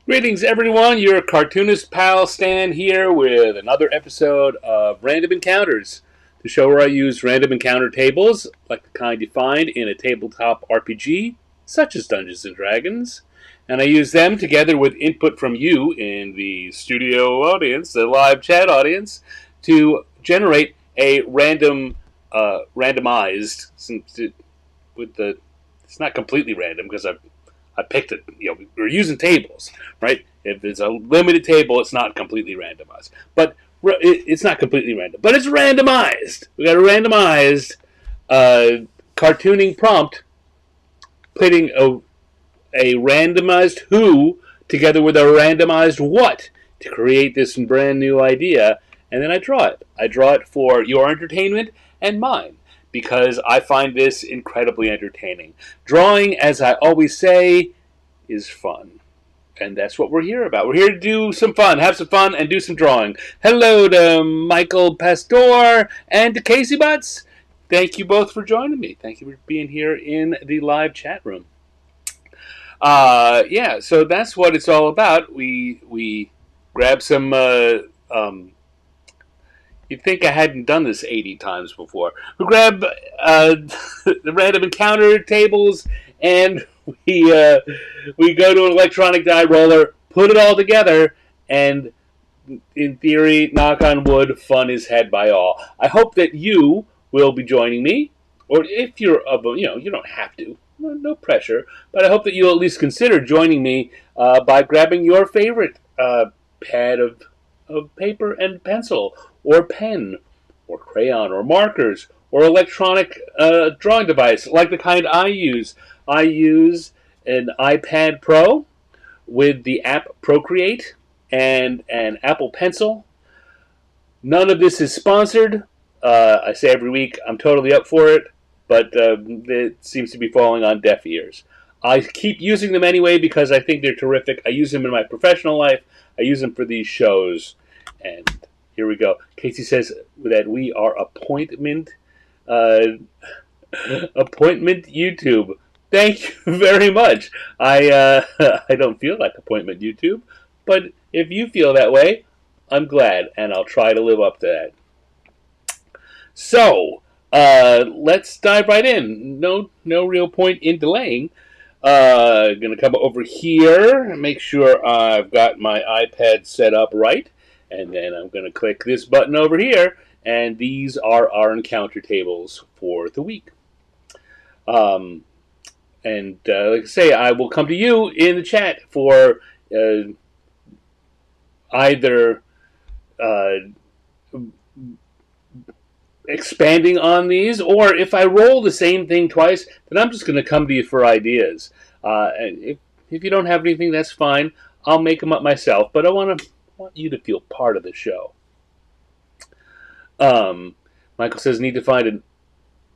Greetings, everyone. Your cartoonist pal Stan here with another episode of Random Encounters, the show where I use random encounter tables, like the kind you find in a tabletop RPG, such as Dungeons and Dragons, and I use them together with input from you in the studio audience, the live chat audience, to generate a randomized, with the it's not completely random because I picked it. We're using tables, right? If it's a limited table, it's not completely randomized, but it's not completely random, but it's randomized. We got a randomized cartooning prompt, putting a randomized who together with a randomized what to create this brand new idea, and then I draw it. I draw it for your entertainment and mine, because I find this incredibly entertaining. Drawing, as I always say, is fun. And that's what we're here about. We're here to do some fun, have some fun, and do some drawing. Hello to Michael Pastor and to Casey Butts. Thank you both for joining me. Thank you for being here in the live chat room. Yeah, so that's what it's all about. We grab some you'd think I hadn't done this 80 times before. We grab the random encounter tables, and we go to an electronic die roller, put it all together, and in theory, knock on wood, fun is had by all. I hope that you will be joining me, or if you're, you don't have to. No pressure, but I hope that you'll at least consider joining me by grabbing your favorite pad of paper and pencil, or pen, or crayon, or markers, or electronic drawing device, like the kind I use. I use an iPad Pro with the app Procreate and an Apple Pencil. None of this is sponsored. I say every week I'm totally up for it, but it seems to be falling on deaf ears. I keep using them anyway because I think they're terrific. I use them in my professional life. I use them for these shows. And here we go. Casey says that we are appointment YouTube. Thank you very much. I I don't feel like appointment YouTube, but if you feel that way, I'm glad, and I'll try to live up to that. So let's dive right in. No real point in delaying. Gonna come over here and make sure I've got my iPad set up right. And then I'm going to click this button over here, and these are our encounter tables for the week. And like I say, I will come to you in the chat for either expanding on these, or if I roll the same thing twice, then I'm just going to come to you for ideas. And if you don't have anything, that's fine. I'll make them up myself, but I want you to feel part of the show. Michael says, need to find an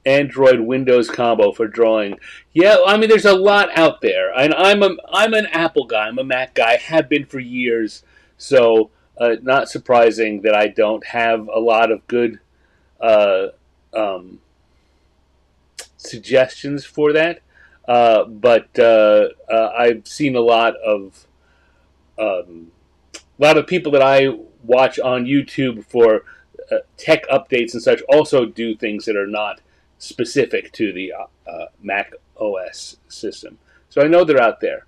Android Windows combo for drawing. Yeah, I mean, there's a lot out there, and I'm an Apple guy. I'm a Mac guy. Have been for years. So not surprising that I don't have a lot of good suggestions for that. But I've seen a lot of people that I watch on YouTube for tech updates and such also do things that are not specific to the Mac OS system. So I know they're out there.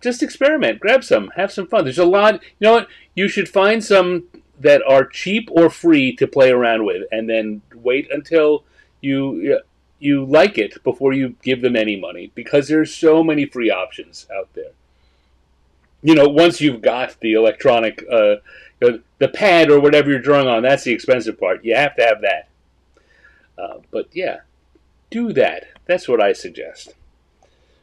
Just experiment, grab some, have some fun. There's a lot. You know what? You should find some that are cheap or free to play around with, and then wait until you like it before you give them any money, because there's so many free options out there. Once you've got the electronic, the pad or whatever you're drawing on, that's the expensive part. You have to have that. But yeah, do that. That's what I suggest.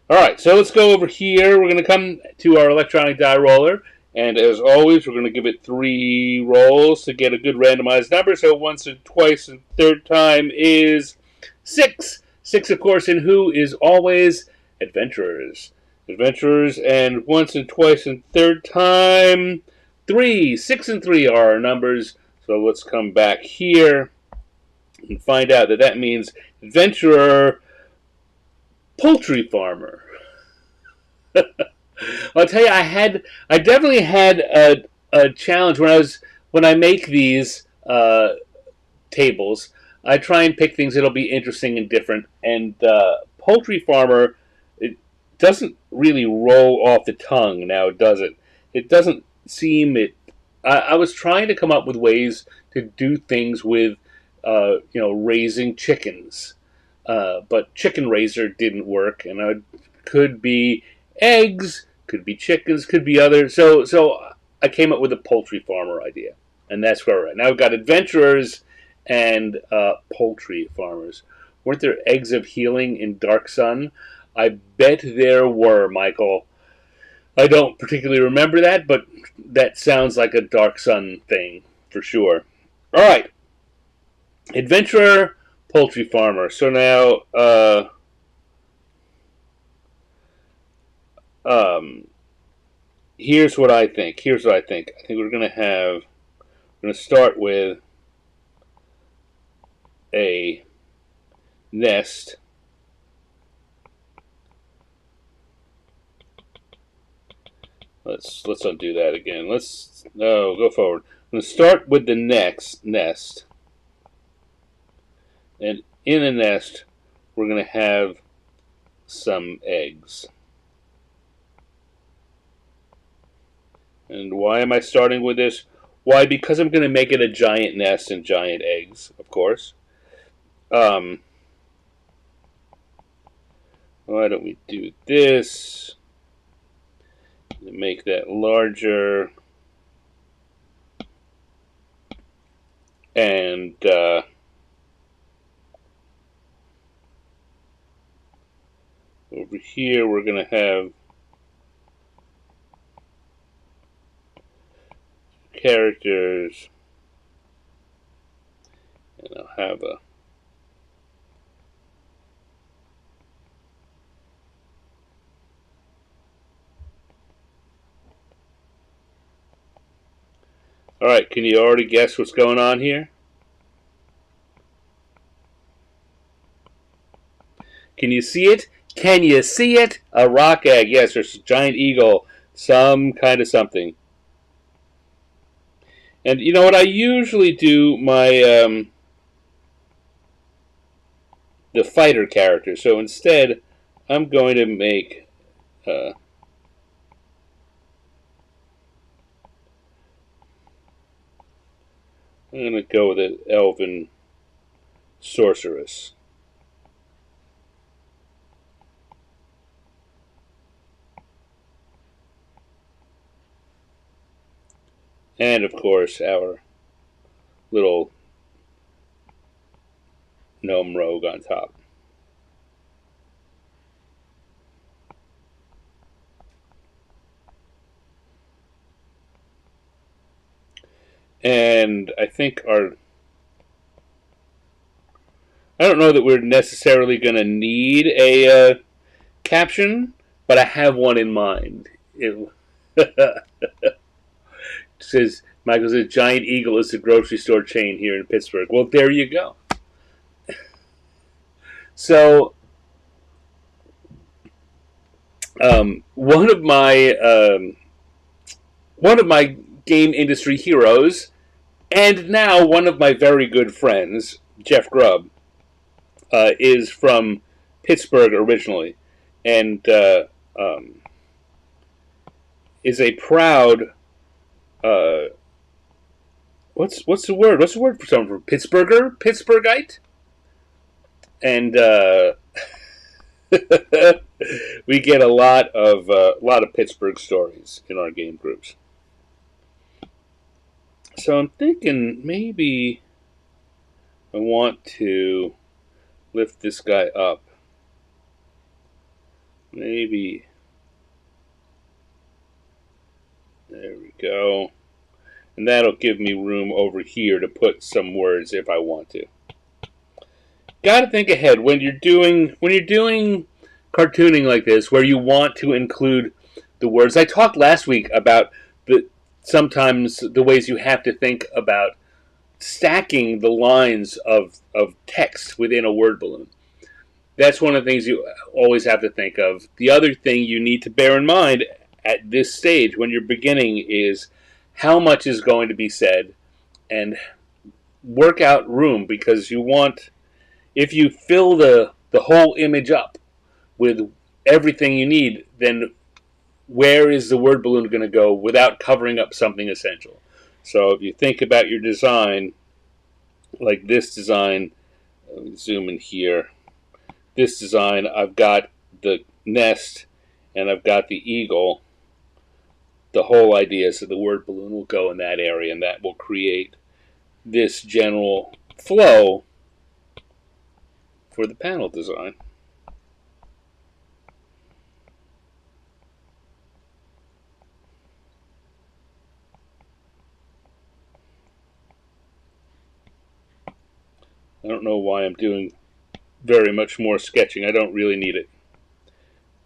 All right, so let's go over here. We're going to come to our electronic die roller, and as always, we're going to give it 3 rolls to get a good randomized number. So once and twice and third time is 6. 6, of course, in who is always adventurers. Adventurers, and once and twice and third time 3. 6 and 3 are our numbers. So let's come back here and find out that means adventurer, poultry farmer. I'll tell you, I definitely had a challenge when I make these tables. I try and pick things that'll be interesting and different. And Poultry Farmer, it doesn't really roll off the tongue now, does it? It doesn't seem it. I was trying to come up with ways to do things with, raising chickens, but chicken raiser didn't work, and it could be eggs, could be chickens, could be other. So I came up with a poultry farmer idea, and that's where we're at. Now we've got adventurers and poultry farmers. Weren't there eggs of healing in Dark Sun? I bet there were, Michael. I don't particularly remember that, but that sounds like a Dark Sun thing for sure. All right, adventurer, poultry farmer. So now, here's what I think. I think we're gonna start with a nest. Let's undo that again. Go forward. I'm gonna start with the next nest, and in the nest, we're gonna have some eggs. And why am I starting with this? Why? Because I'm going to make it a giant nest and giant eggs, of course. Why don't we do this? Make that larger. And over here we're going to have characters, and I'll have a all right, can you already guess what's going on here? Can you see it? Can you see it? A rock egg. Yes, there's a giant eagle. Some kind of something. And you know what? I usually do my the fighter character. So instead, I'm going to make I'm going to go with an elven sorceress. And of course, our little gnome rogue on top. And I think I don't know that we're necessarily going to need a caption, but I have one in mind. Says, Michael says, Giant Eagle is the grocery store chain here in Pittsburgh. Well, there you go. So, one of my game industry heroes, and now one of my very good friends, Jeff Grubb, is from Pittsburgh originally, and is a proud what's the word? What's the word for someone from Pittsburgher? Pittsburghite? And we get a lot of Pittsburgh stories in our game groups. So I'm thinking maybe I want to lift this guy up. Maybe. There we go. And that'll give me room over here to put some words if I want to. Got to think ahead when you're doing cartooning like this, where you want to include the words. I talked last week about sometimes the ways you have to think about stacking the lines of text within a word balloon. That's one of the things you always have to think of. The other thing you need to bear in mind at this stage when you're beginning is how much is going to be said, and work out room, because you want, if you fill the whole image up with everything you need, then where is the word balloon going to go without covering up something essential? So if you think about your design, like this design, let me zoom in here. This design, I've got the nest and I've got the eagle. The whole idea is that the word balloon will go in that area, and that will create this general flow for the panel design. I don't know why I'm doing very much more sketching. I don't really need it.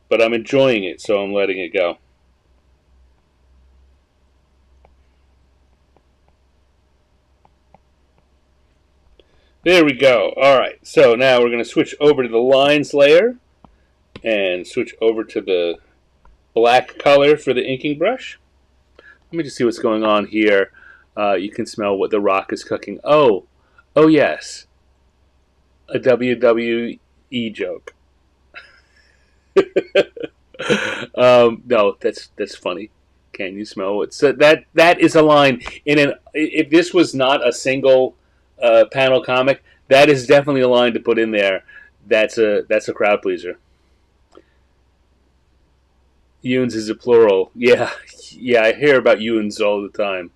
But I'm enjoying it, so I'm letting it go. There we go. Alright, so now we're going to switch over to the lines layer and switch over to the black color for the inking brush. Let me just see what's going on here. You can smell what the rock is cooking. Oh yes. A WWE joke. No, that's funny. Can you smell it? So that is a line in an. If this was not a single panel comic, that is definitely a line to put in there. That's a crowd pleaser. Yuns is a plural. Yeah, yeah. I hear about Yuns all the time.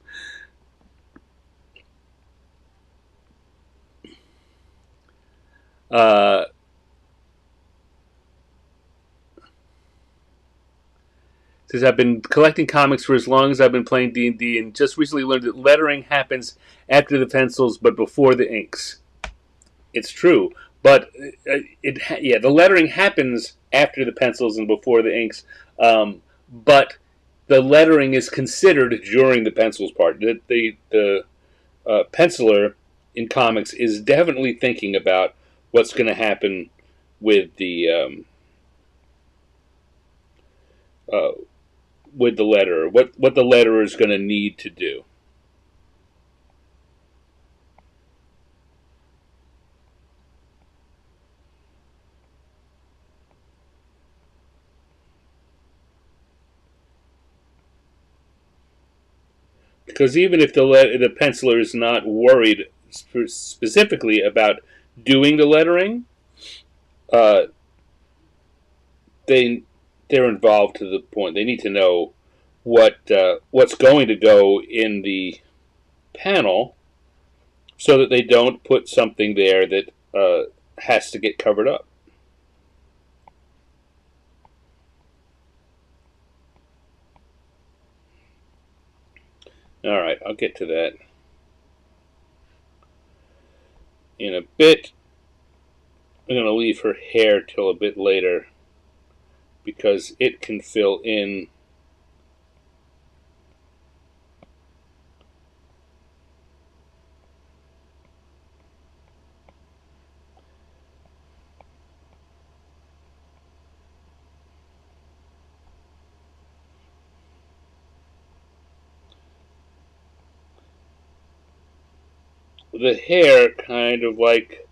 Uh, Says I've been collecting comics for as long as I've been playing D&D, and just recently learned that lettering happens after the pencils but before the inks. It's true, but the lettering happens after the pencils and before the inks, but the lettering is considered during the pencils part. The penciler in comics is definitely thinking about what's going to happen with uh, the letter, what the letterer is going to need to do. Because even if the penciler is not worried specifically about doing the lettering, uh, they're involved to the point they need to know what's going to go in the panel, so that they don't put something there that has to get covered up. All right, I'll get to that in a bit. I'm going to leave her hair till a bit later, because it can fill in the hair, kind of like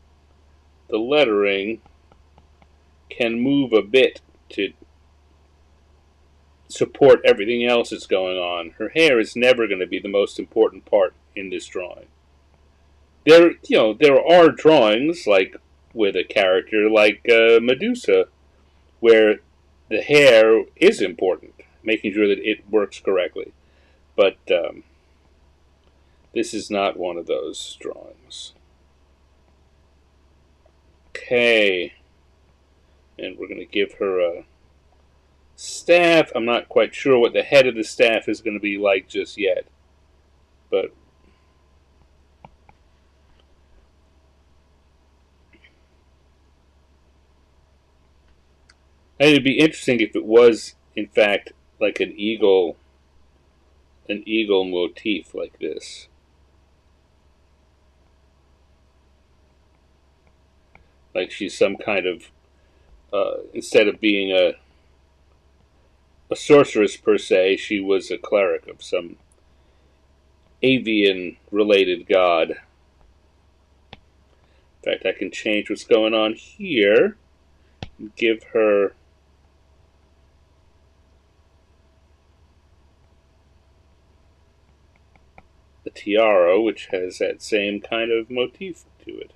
the lettering, can move a bit to support everything else that's going on. Her hair is never going to be the most important part in this drawing. There are drawings like with a character like Medusa, where the hair is important, making sure that it works correctly. But this is not one of those drawings. Okay, and we're going to give her a staff. I'm not quite sure what the head of the staff is going to be like just yet, but it'd be interesting if it was, in fact, like an eagle motif like this. Like she's some kind of, instead of being a sorceress per se. She was a cleric of some avian-related god. In fact, I can change what's going on here and give her the tiara, which has that same kind of motif to it.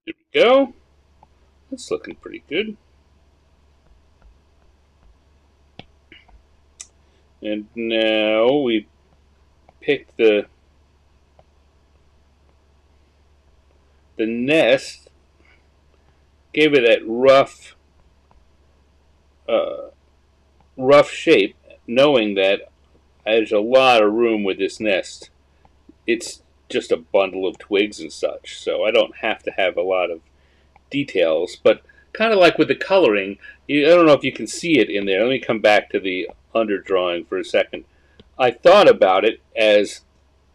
There we go. That's looking pretty good. And now we picked the nest, gave it that rough shape, knowing that there's a lot of room with this nest. It's just a bundle of twigs and such, so I don't have to have a lot of details. But kind of like with the coloring, I don't know if you can see it in there. Let me come back to the underdrawing for a second. I thought about it as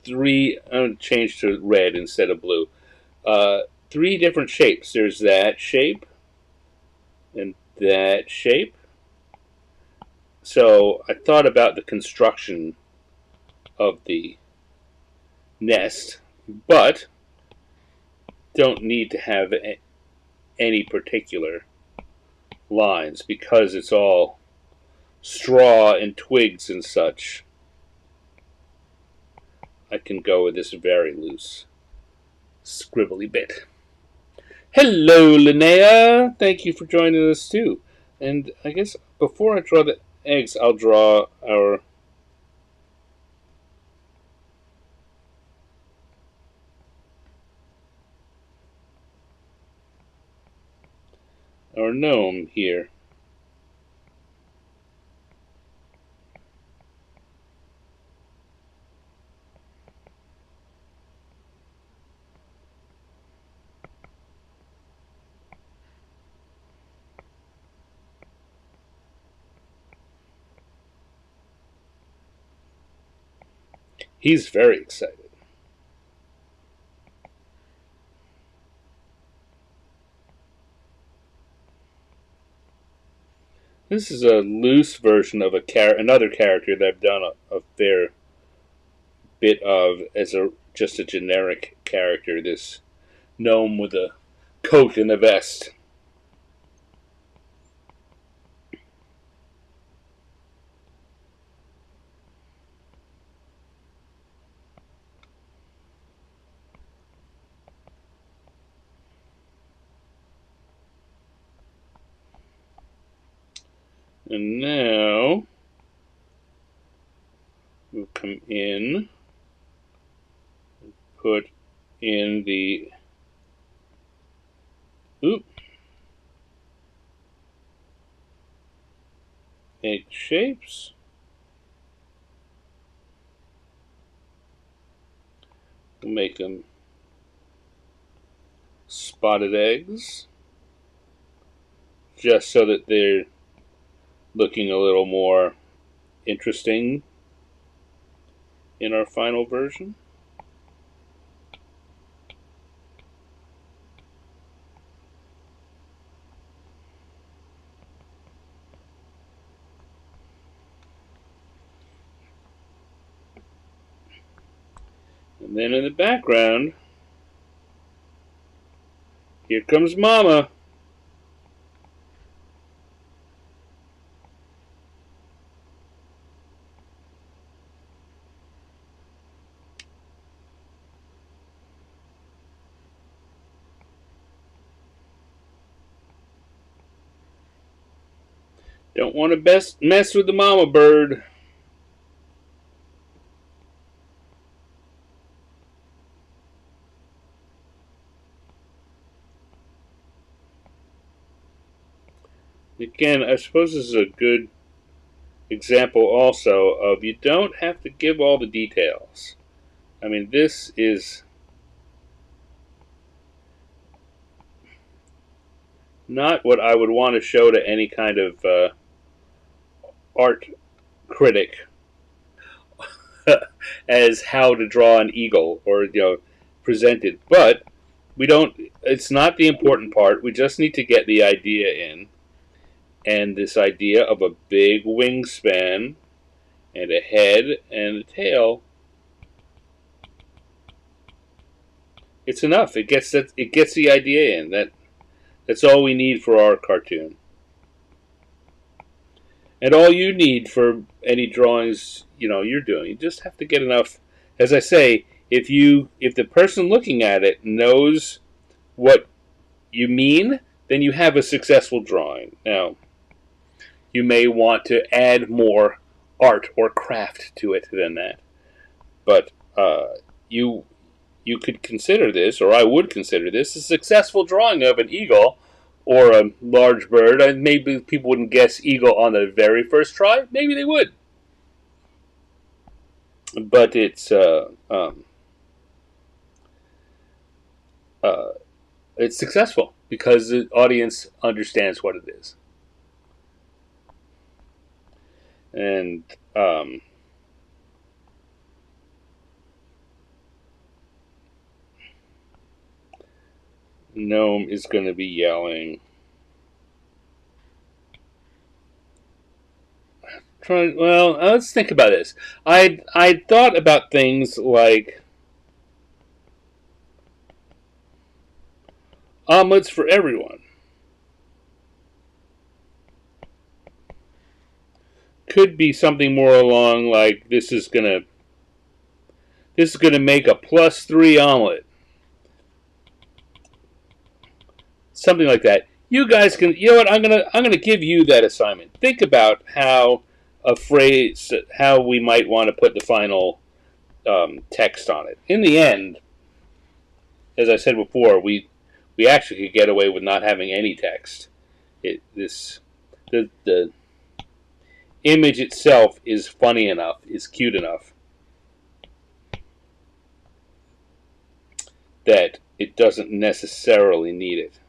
three. I'm going to change to red instead of blue. Three different shapes. There's that shape and that shape. So I thought about the construction of the nest, but don't need to have any particular lines because it's all straw and twigs and such. I can go with this very loose scribbly bit. Hello, Linnea. Thank you for joining us too. And I guess before I draw the eggs, I'll draw our gnome here. He's very excited. This is a loose version of another character that I've done a fair bit of as just a generic character. This gnome with a coat and a vest. And now we'll come in and put in the egg shapes. We'll make them spotted eggs just so that they're looking a little more interesting in our final version. And then in the background, here comes Mama. Don't want to mess with the mama bird. Again, I suppose this is a good example also of you don't have to give all the details. I mean, this is not what I would want to show to any kind of art critic as how to draw an eagle or present it. But We don't. It's not the important part. We just need to get the idea in, and this idea of a big wingspan and a head and a tail. It's enough. It gets that. It gets the idea in. That's all we need for our cartoon. And all you need for any drawings, you're doing, you just have to get enough. As I say, if the person looking at it knows what you mean, then you have a successful drawing. Now, you may want to add more art or craft to it than that, but you could consider this, or I would consider this, a successful drawing of an eagle or a large bird. And maybe people wouldn't guess eagle on the very first try. Maybe they would. But it's successful because the audience understands what it is. And Gnome is going to be yelling. Well, let's think about this. I thought about things like omelets for everyone. Could be something more along like this is gonna make a +3 omelet. Something like that. You guys can. You know what? I'm gonna give you that assignment. Think about how a phrase, how we might want to put the final text on it. In the end, as I said before, we actually could get away with not having any text. The image itself is funny enough, is cute enough that it doesn't necessarily need it.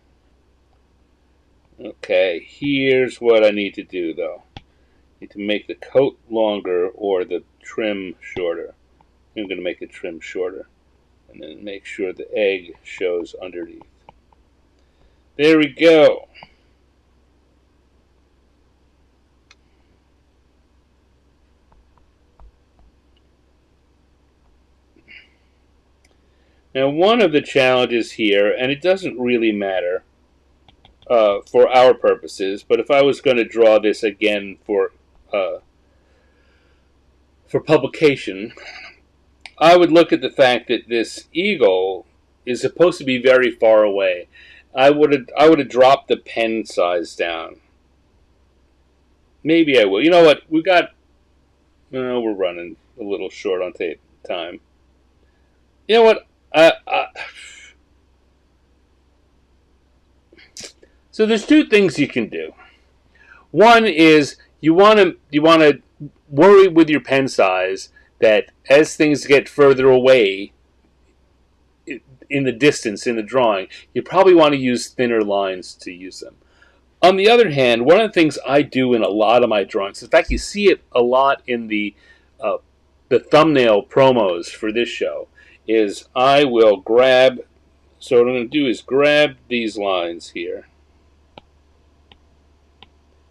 Okay, here's what I need to do though. I need to make the coat longer or the trim shorter. I'm going to make the trim shorter. And then make sure the egg shows underneath. There we go. Now, one of the challenges here, and it doesn't really matter for our purposes, but if I was going to draw this again for publication, I would look at the fact that this eagle is supposed to be very far away. I would have dropped the pen size down. Maybe I will. You know what? We're running a little short on time. You know what? So there's two things you can do. One is you want to worry with your pen size that as things get further away in the distance in the drawing, you probably want to use thinner lines to use them. On the other hand, one of the things I do in a lot of my drawings, in fact, you see it a lot in the thumbnail promos for this show, is I will grab. So what I'm going to do is grab these lines here,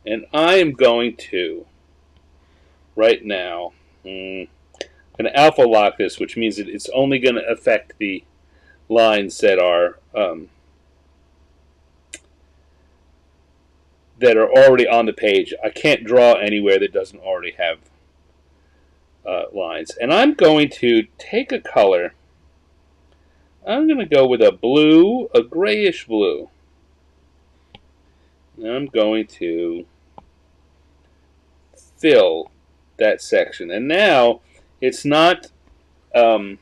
and I am going to right now. I'm going to alpha lock this, which means that it's only going to affect the lines that are already on the page. I can't draw anywhere that doesn't already have lines. And I'm going to take a color. I'm going to go with a blue, a grayish blue. And I'm going to fill that section. And now it's not maybe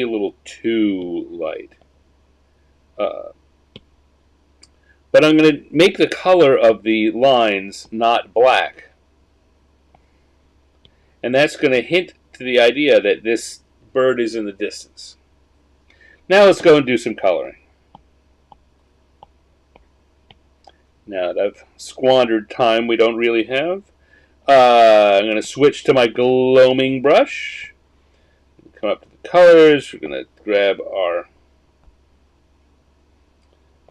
a little too light. But I'm going to make the color of the lines not black. And that's going to hint to the idea that this bird is in the distance. Now let's go and do some coloring. Now that I've squandered time we don't really have, I'm going to switch to my gloaming brush. Come up to the colors. We're going to grab our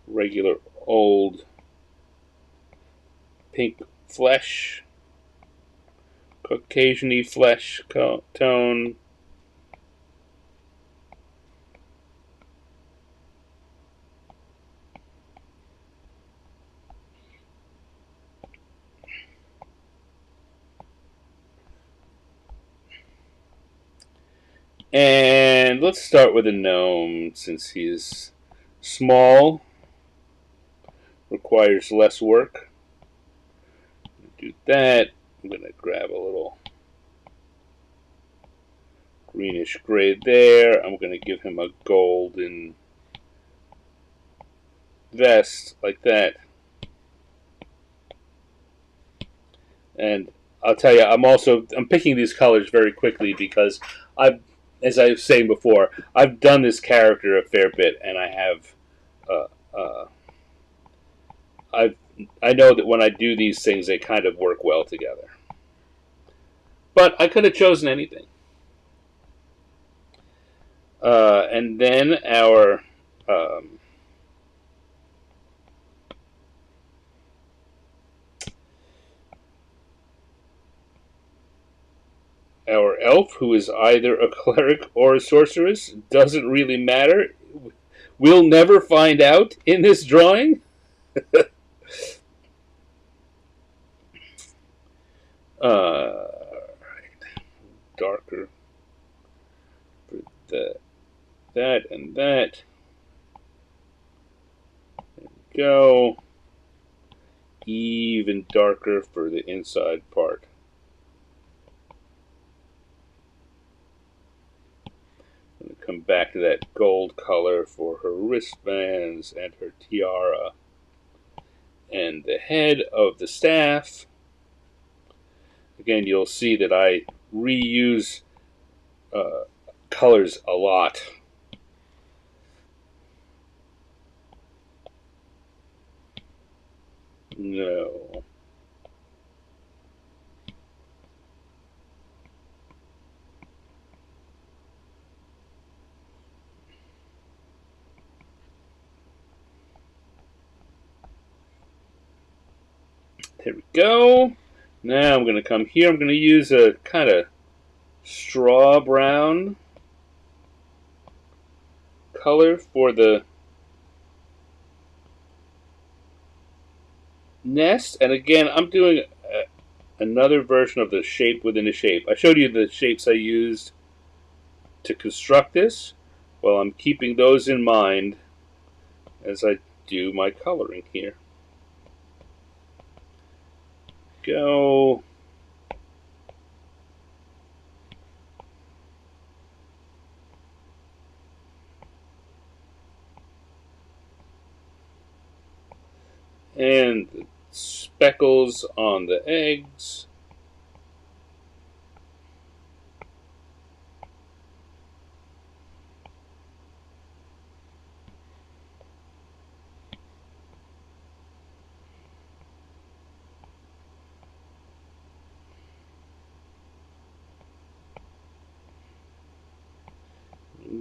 regular old pink flesh, Caucasian-y flesh tone. And let's start with a gnome, since he is small, requires less work. Do that. I'm going to grab a little greenish gray there. I'm going to give him a golden vest like that. And I'll tell you, I'm picking these colors very quickly because as I was saying before, I've done this character a fair bit, and uh, uh, I know that when I do these things, they kind of work well together. But I could have chosen anything. And then um, our elf, who is either a cleric or a sorceress, doesn't really matter. We'll never find out in this drawing. Darker for that and that. There we go. Even darker for the inside part. I'm going to come back to that gold color for her wristbands and her tiara. And the head of the staff. Again, you'll see that I reuse colors a lot. No. There we go. Now I'm going to come here. I'm going to use a kind of straw brown color for the nest. And again, I'm doing another version of the shape within a shape. I showed you the shapes I used to construct this. Well, I'm keeping those in mind as I do my coloring here. Go. And the speckles on the eggs.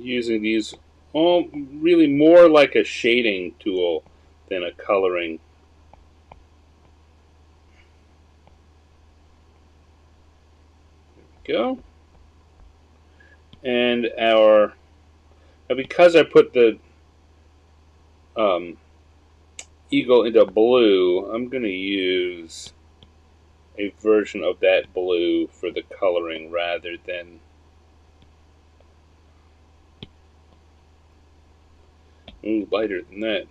Using these all really more like a shading tool than a coloring. There we go. And because I put the eagle into blue, I'm going to use a version of that blue for the coloring rather than lighter than that.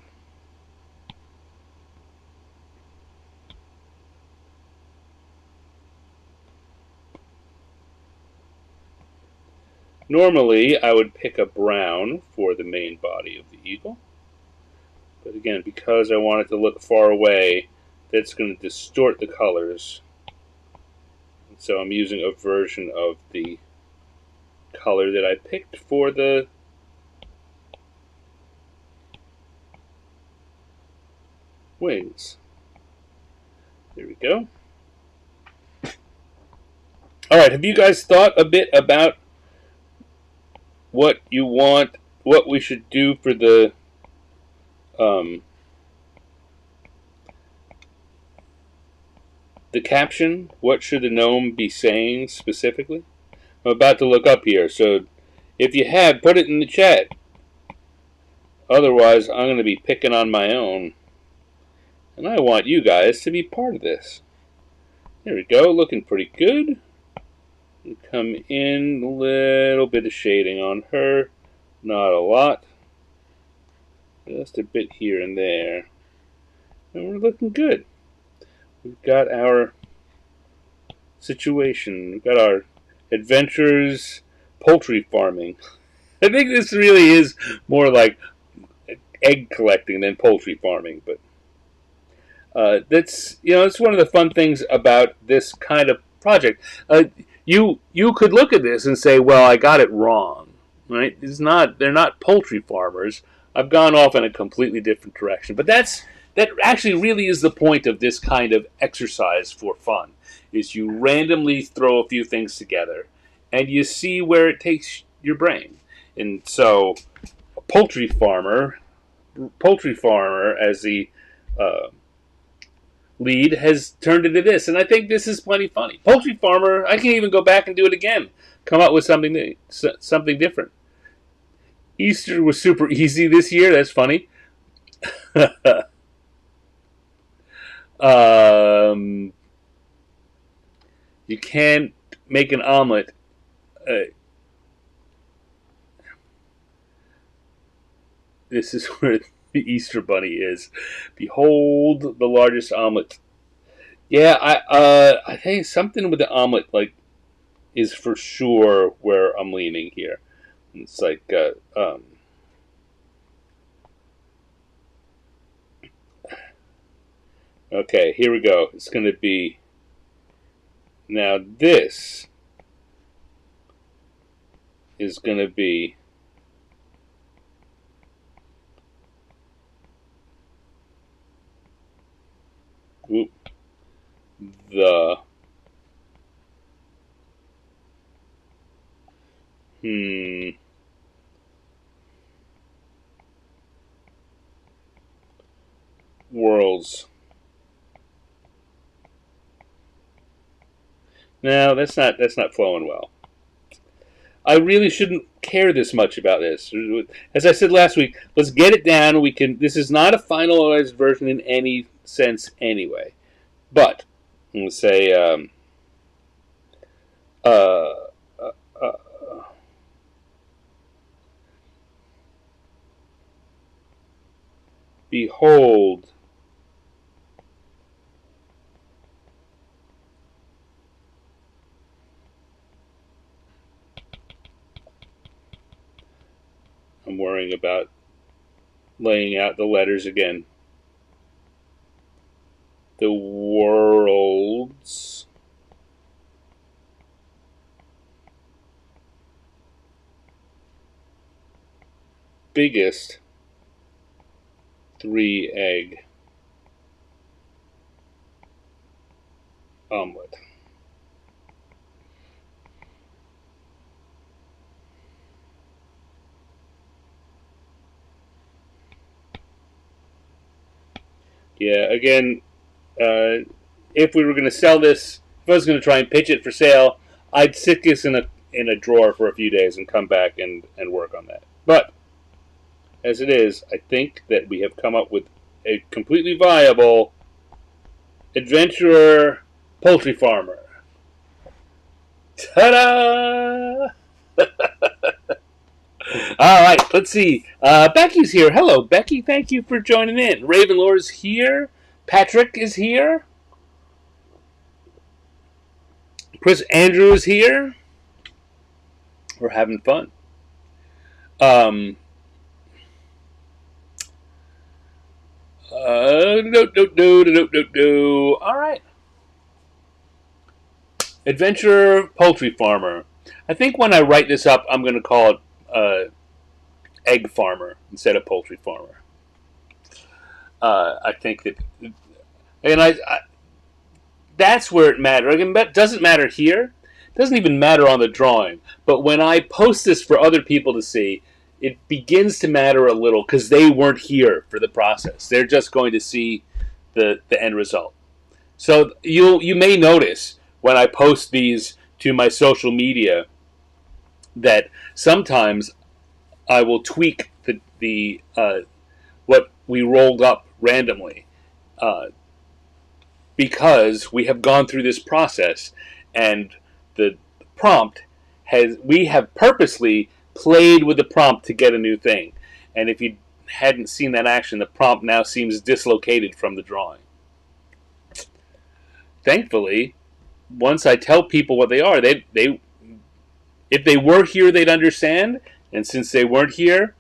Normally, I would pick a brown for the main body of the eagle. But again, because I want it to look far away, that's going to distort the colors. And so I'm using a version of the color that I picked for the wings. There we go. Alright, have you guys thought a bit about what you want, what we should do for um, the caption. What should the gnome be saying specifically? I'm about to look up here, so if you have, put it in the chat. Otherwise, I'm going to be picking on my own. And I want you guys to be part of this. There we go, looking pretty good. Come in, a little bit of shading on her. Not a lot. Just a bit here and there. And we're looking good. We've got our situation. We've got our adventures, poultry farming. I think this really is more like egg collecting than poultry farming, but that's it's one of the fun things about this kind of project. You could look at this and say, well, I got it wrong, right? They're not poultry farmers. I've gone off in a completely different direction, but that actually really is the point of this kind of exercise for fun. Is you randomly throw a few things together, and you see where it takes your brain. And so, a poultry farmer as the lead has turned into this, and I think this is plenty funny. Poultry farmer, I can even go back and do it again. Come up with something new, something different. Easter was super easy this year. That's funny. You can't make an omelet. This is where the Easter Bunny is. Behold the largest omelet. Yeah, I think something with the omelet is for sure where I'm leaning here. It's like okay, here we go. It's going to be now. This is going to be the worlds. No, that's not flowing well. I really shouldn't care this much about this. As I said last week, let's get it down. This is not a finalized version in any sense anyway. But let's say behold I'm worrying about laying out the letters again. The world's biggest 3-egg omelet. Yeah, again, if we were going to sell this, if I was going to try and pitch it for sale, I'd stick this in a drawer for a few days and come back and work on that. But as it is, I think that we have come up with a completely viable adventurer poultry farmer. Ta-da! All right, let's see. Becky's here. Hello, Becky. Thank you for joining in. Ravenlore's here. Patrick is here. Chris Andrew is here. We're having fun. No. All right. Adventurer poultry farmer. I think when I write this up, I'm going to call it egg farmer instead of poultry farmer. I think that, and I that's where it matters. Again, that doesn't matter here It doesn't even matter on the drawing. But when I post this for other people to see, it begins to matter a little because they weren't here for the process. They're just going to see the end result. So you may notice when I post these to my social media that sometimes I will tweak the what we rolled up randomly uh, because we have gone through this process and the prompt we have purposely played with the prompt to get a new thing. And if you hadn't seen that action, the prompt now seems dislocated from the drawing. Thankfully, once I tell people what they are, they if they were here, they'd understand. And since they weren't here,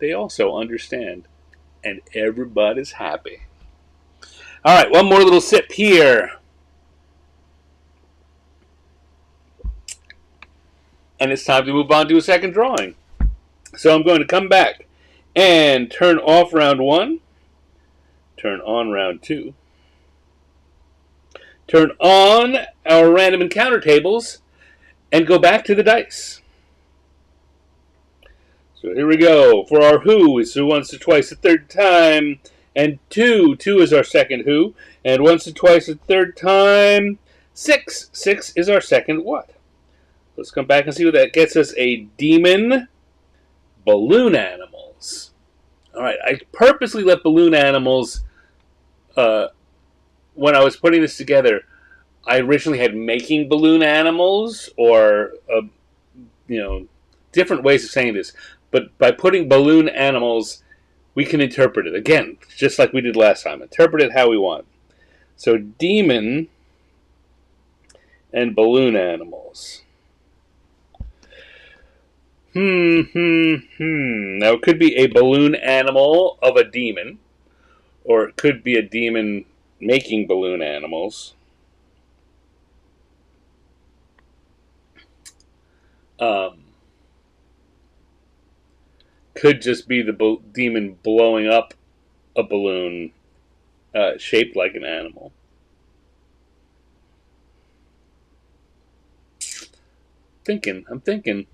they also understand. And everybody's happy. All right, one more little sip here. And it's time to move on to a second drawing. So I'm going to come back and turn off round 1, turn on round 2, turn on our random encounter tables, and go back to the dice. So here we go. For our who is once or twice a third time, and 2 is our second who, and once or twice a third time, 6 is our second what. Let's come back and see what that gets us. A demon, balloon animals. All right, I purposely left balloon animals when I was putting this together. I originally had making balloon animals or different ways of saying this. But by putting balloon animals, we can interpret it. Again, just like we did last time. Interpret it how we want. So demon and balloon animals. Now, it could be a balloon animal of a demon, or it could be a demon making balloon animals. Could just be the demon blowing up a balloon shaped like an animal. I'm thinking.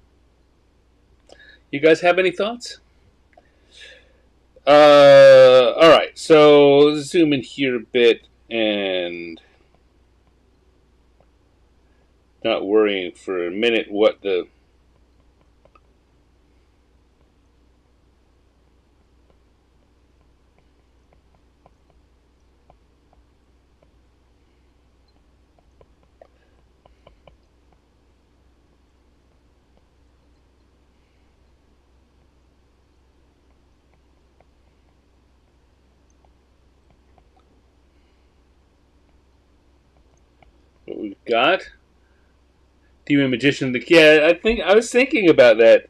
You guys have any thoughts? All right, so let's zoom in here a bit and not worrying for a minute what the what we've got. Demon Magician. Yeah, I was thinking about that.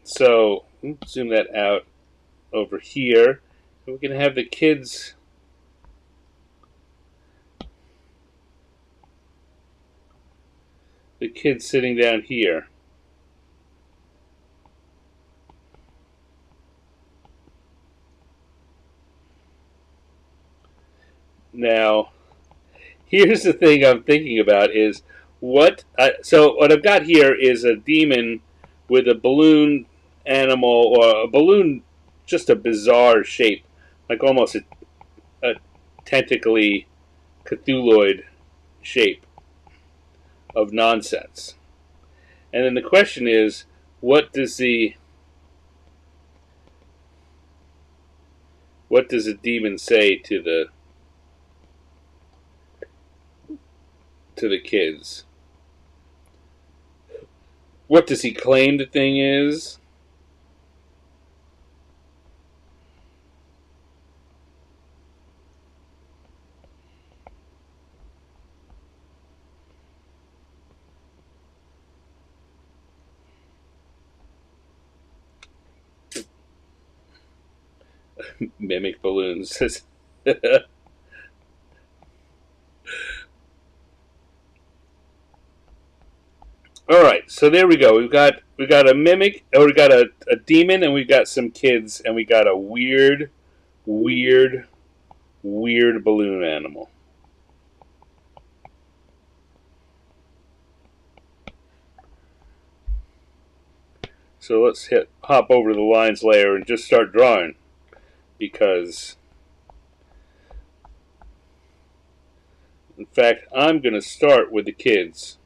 So zoom that out over here. We can have the kids. The kids sitting down here. Now, here's the thing I'm thinking about is so what I've got here is a demon with a balloon animal, or a balloon, just a bizarre shape, like almost a tentacly Cthulhuoid shape of nonsense. And then the question is, what does a demon say to the kids? What does he claim the thing is? Mimic balloons. All right, so there we go. We got a mimic, or we got a demon, and we got some kids, and we got a weird, weird balloon animal. So let's hop over to the lines layer and just start drawing, because in fact I'm going to start with the kids.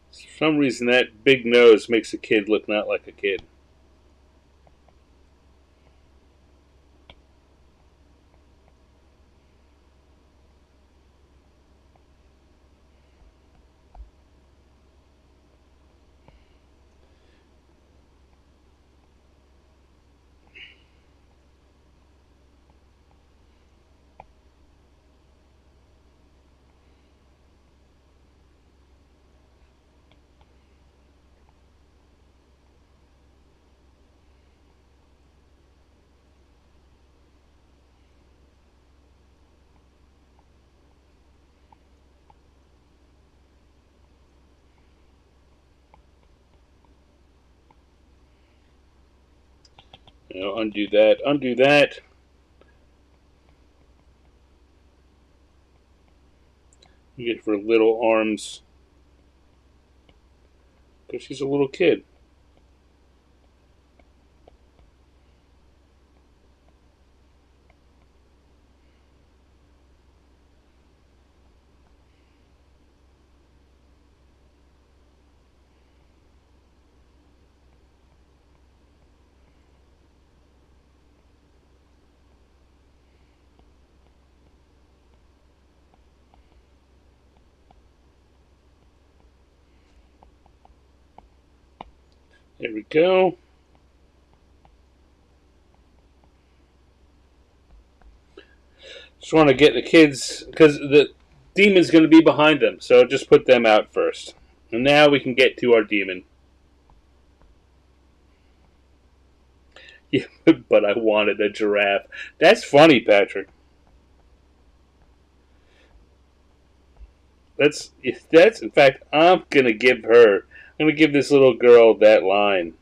For some reason that big nose makes a kid look not like a kid. Undo that, undo that. You get her little arms because she's a little kid. There we go. Just want to get the kids, because the demon's going to be behind them, so just put them out first. And now we can get to our demon. Yeah, but I wanted a giraffe. That's funny, Patrick. That's in fact, I'm gonna give her. I'm gonna give this little girl that line.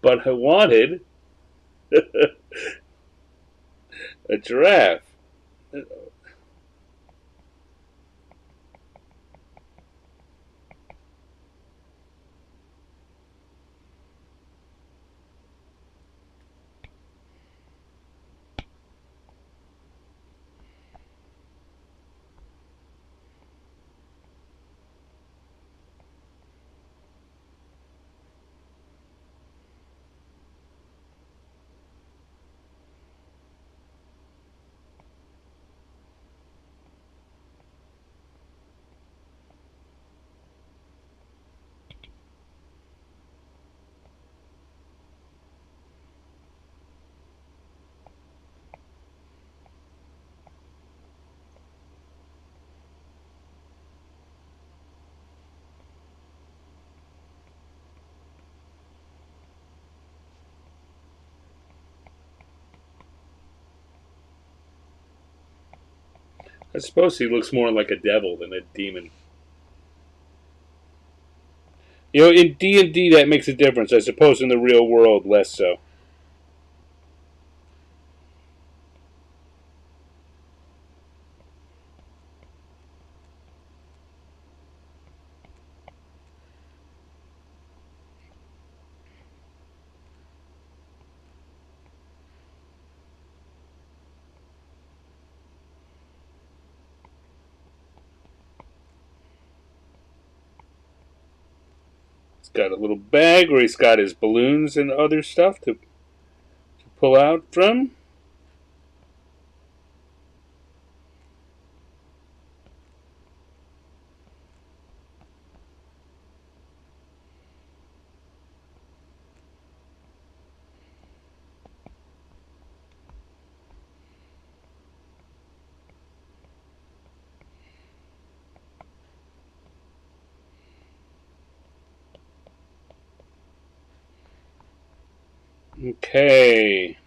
But I wanted a giraffe. I suppose he looks more like a devil than a demon. In D&D that makes a difference. I suppose in the real world, less so. He's got a little bag where he's got his balloons and other stuff to pull out from. Okay.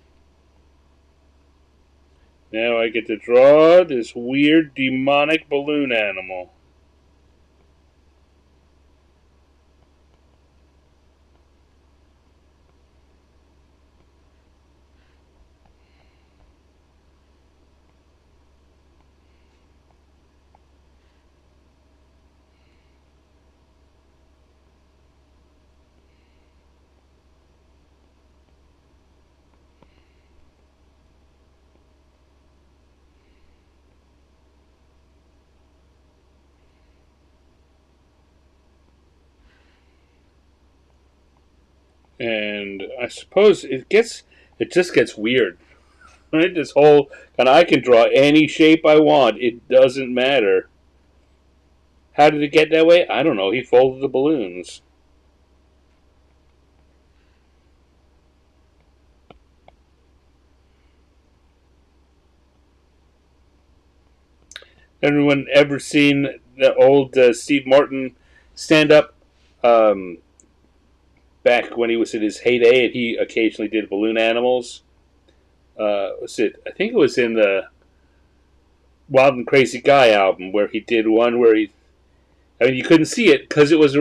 Now I get to draw this weird demonic balloon animal. And I suppose it just gets weird. Right? This whole, and I can draw any shape I want. It doesn't matter. How did it get that way? I don't know. He folded the balloons. Everyone ever seen the old Steve Martin stand up um, back when he was in his heyday and he occasionally did balloon animals? Was it? I think it was in the Wild and Crazy Guy album where he did one where he. I mean, you couldn't see it because it was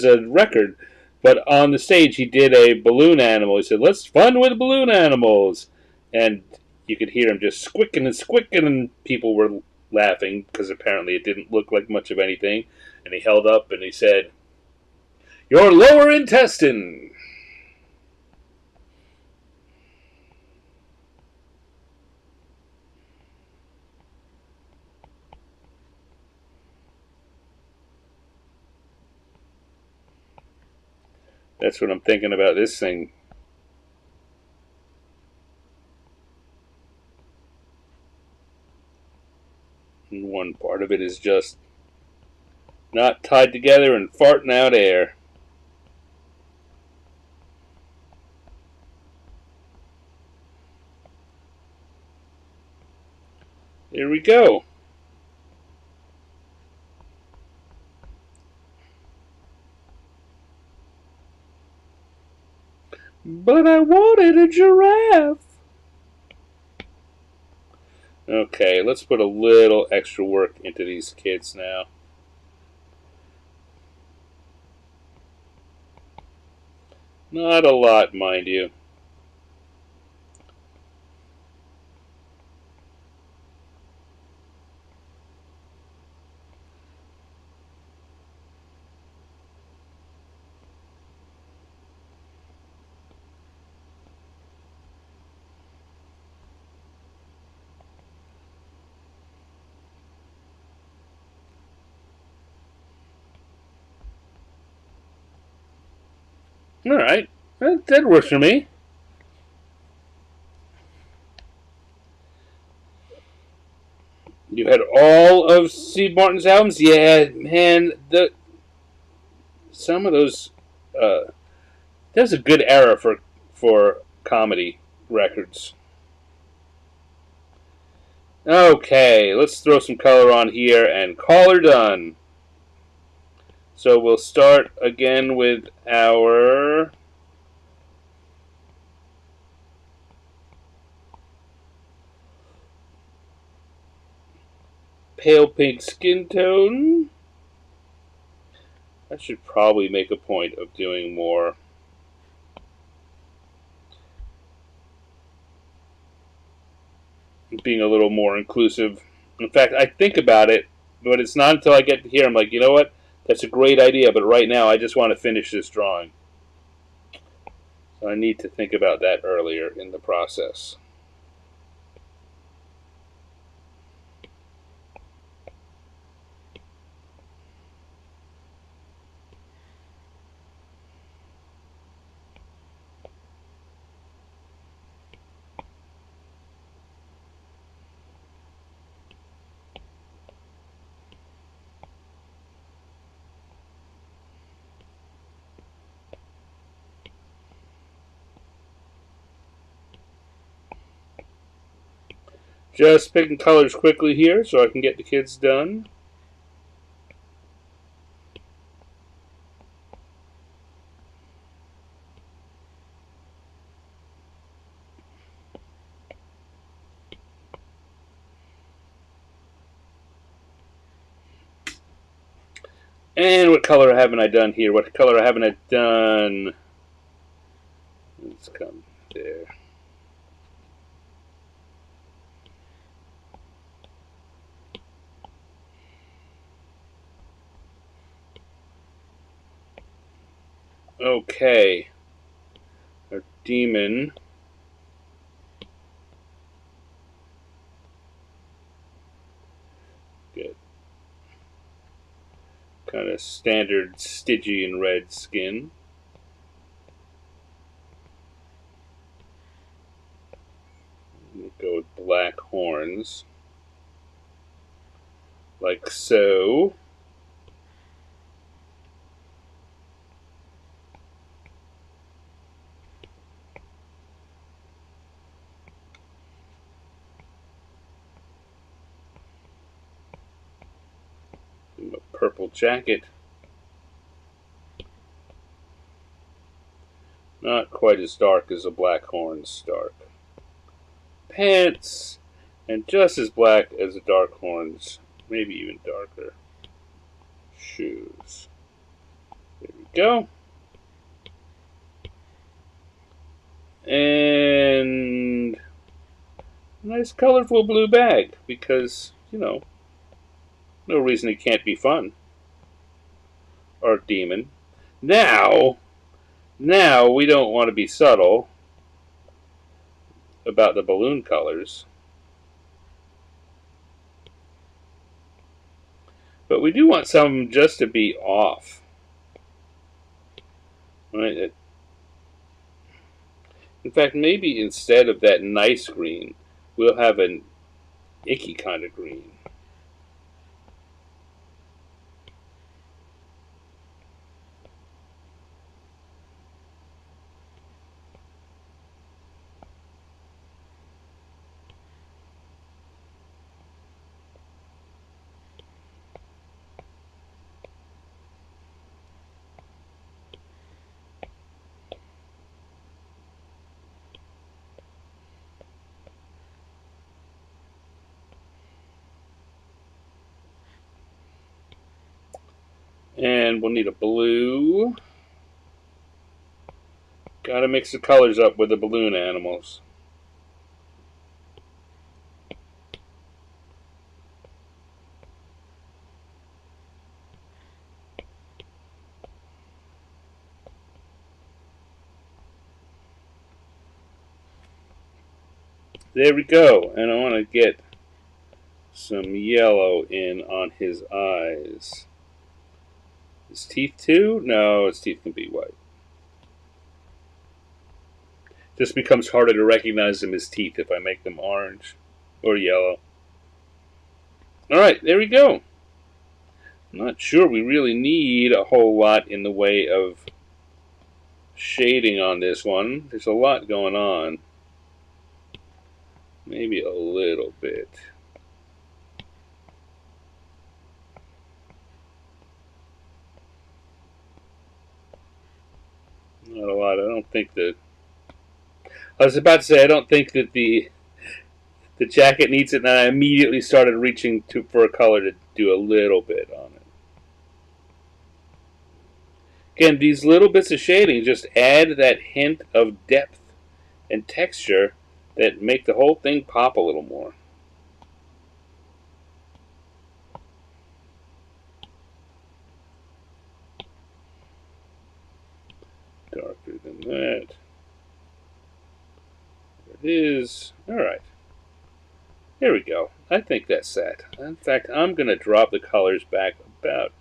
a record, but on the stage he did a balloon animal. He said, "Let's fun with balloon animals," and you could hear him just squicking and squicking, and people were laughing because apparently it didn't look like much of anything. And he held up and he said, "Your lower intestine." That's what I'm thinking about this thing. And one part of it is just not tied together and farting out air. Here we go. But I wanted a giraffe. Okay, let's put a little extra work into these kids now. Not a lot, mind you. Alright, that works for me. You had all of Steve Martin's albums? Yeah, man, some of those, there's a good era for comedy records. Okay, let's throw some color on here and call her done. So we'll start again with our pale pink skin tone. I should probably make a point of doing more. Being a little more inclusive. In fact, I think about it, but it's not until I get to here I'm like, you know what? That's a great idea, but right now I just want to finish this drawing. So I need to think about that earlier in the process. Just picking colors quickly here so I can get the kids done. And what color haven't I done here? What color haven't I done? Let's come there. Okay. Our demon. Good. Kind of standard Stygian red skin. We'll go with black horns. Like so. A purple jacket. Not quite as dark as a black horn's dark. Pants, and just as black as a dark horn's, maybe even darker. Shoes. There we go. And a nice colorful blue bag, because, you know, no reason it can't be fun. Our demon. Now we don't want to be subtle about the balloon colors. But we do want some just to be off. Right? In fact, maybe instead of that nice green, we'll have an icky kind of green. And we'll need a blue. Gotta mix the colors up with the balloon animals. There we go. And I want to get some yellow in on his eyes. His teeth too? No, his teeth can be white. Just becomes harder to recognize them as teeth if I make them orange or yellow. Alright, there we go. I'm not sure we really need a whole lot in the way of shading on this one. There's a lot going on. Maybe a little bit. Not a lot. I don't think that... I was about to say, I don't think that the jacket needs it, and I immediately started reaching for a color to do a little bit on it. Again, these little bits of shading just add that hint of depth and texture that make the whole thing pop a little more. Darker than that. There it is. Alright. There we go. I think that's set. In fact, I'm going to drop the colors back about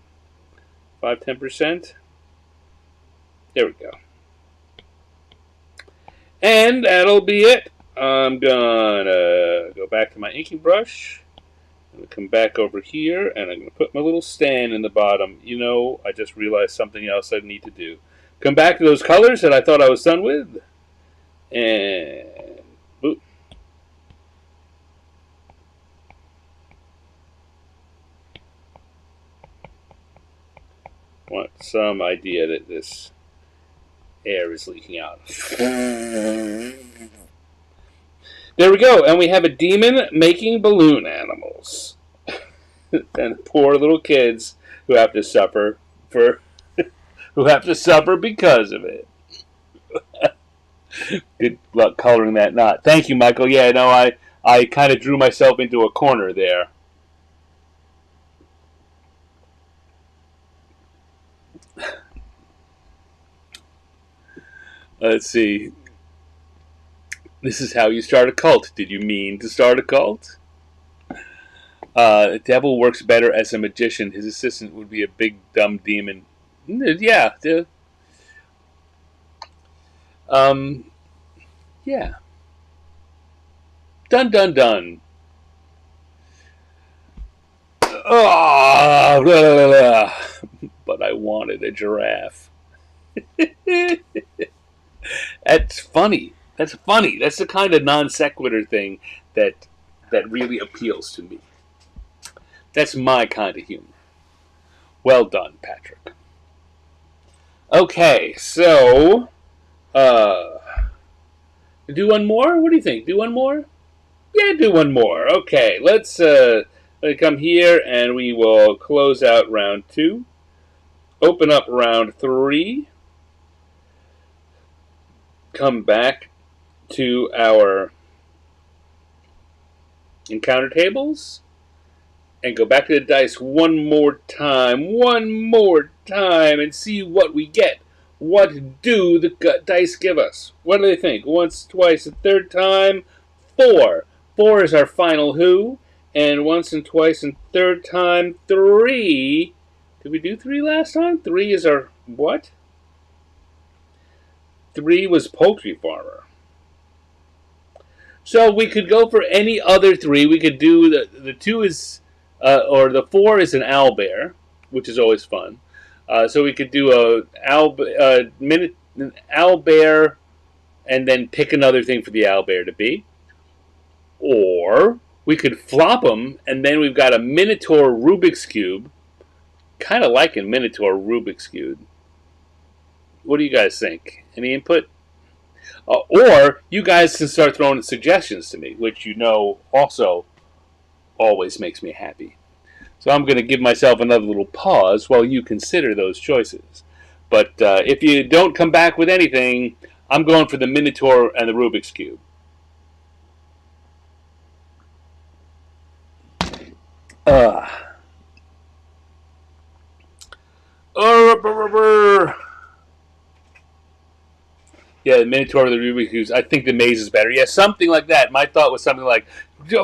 5-10%. There we go. And that'll be it. I'm gonna go back to my inking brush. I'm gonna come back over here, and I'm gonna put my little stand in the bottom. You know, I just realized something else I need to do. Come back to those colors that I thought I was done with, and boop. Want some idea that this air is leaking out. There we go, and we have a demon making balloon animals. And poor little kids who have to suffer suffer because of it. Good luck coloring that knot. Thank you, Michael. Yeah, no, I kind of drew myself into a corner there. Let's see. This is how you start a cult. Did you mean to start a cult? The devil works better as a magician. His assistant would be a big, dumb demon. Yeah. Yeah. Dun, dun, dun. Oh, blah, blah, blah. But I wanted a giraffe. That's funny. That's funny. That's the kind of non sequitur thing that really appeals to me. That's my kind of humor. Well done, Patrick. Okay, so do one more? What do you think? Do one more? Yeah, do one more. Okay, let's come here and we will close out round 2. Open up round 3. Come back to our encounter tables and go back to the dice one more time, and see what we get. What do the dice give us? What do they think? Once, twice, a third time, 4. 4 is our final who, and once and twice and third time, 3. Did we do 3 last time? 3 is our what? 3 was poultry farmer. So we could go for any other 3. We could do the 2 is, or the 4 is an owlbear, which is always fun. So we could do an owlbear, and then pick another thing for the owlbear to be. Or we could flop them, and then we've got a Minotaur Rubik's Cube. Kind of like a Minotaur Rubik's Cube. What do you guys think? Any input? Or you guys can start throwing suggestions to me, which you know also always makes me happy. So I'm going to give myself another little pause while you consider those choices. But if you don't come back with anything, I'm going for the Minotaur and the Rubik's Cube. Yeah, the Minotaur or the Rubik's Cube. I think the maze is better. Yeah, something like that. My thought was something like,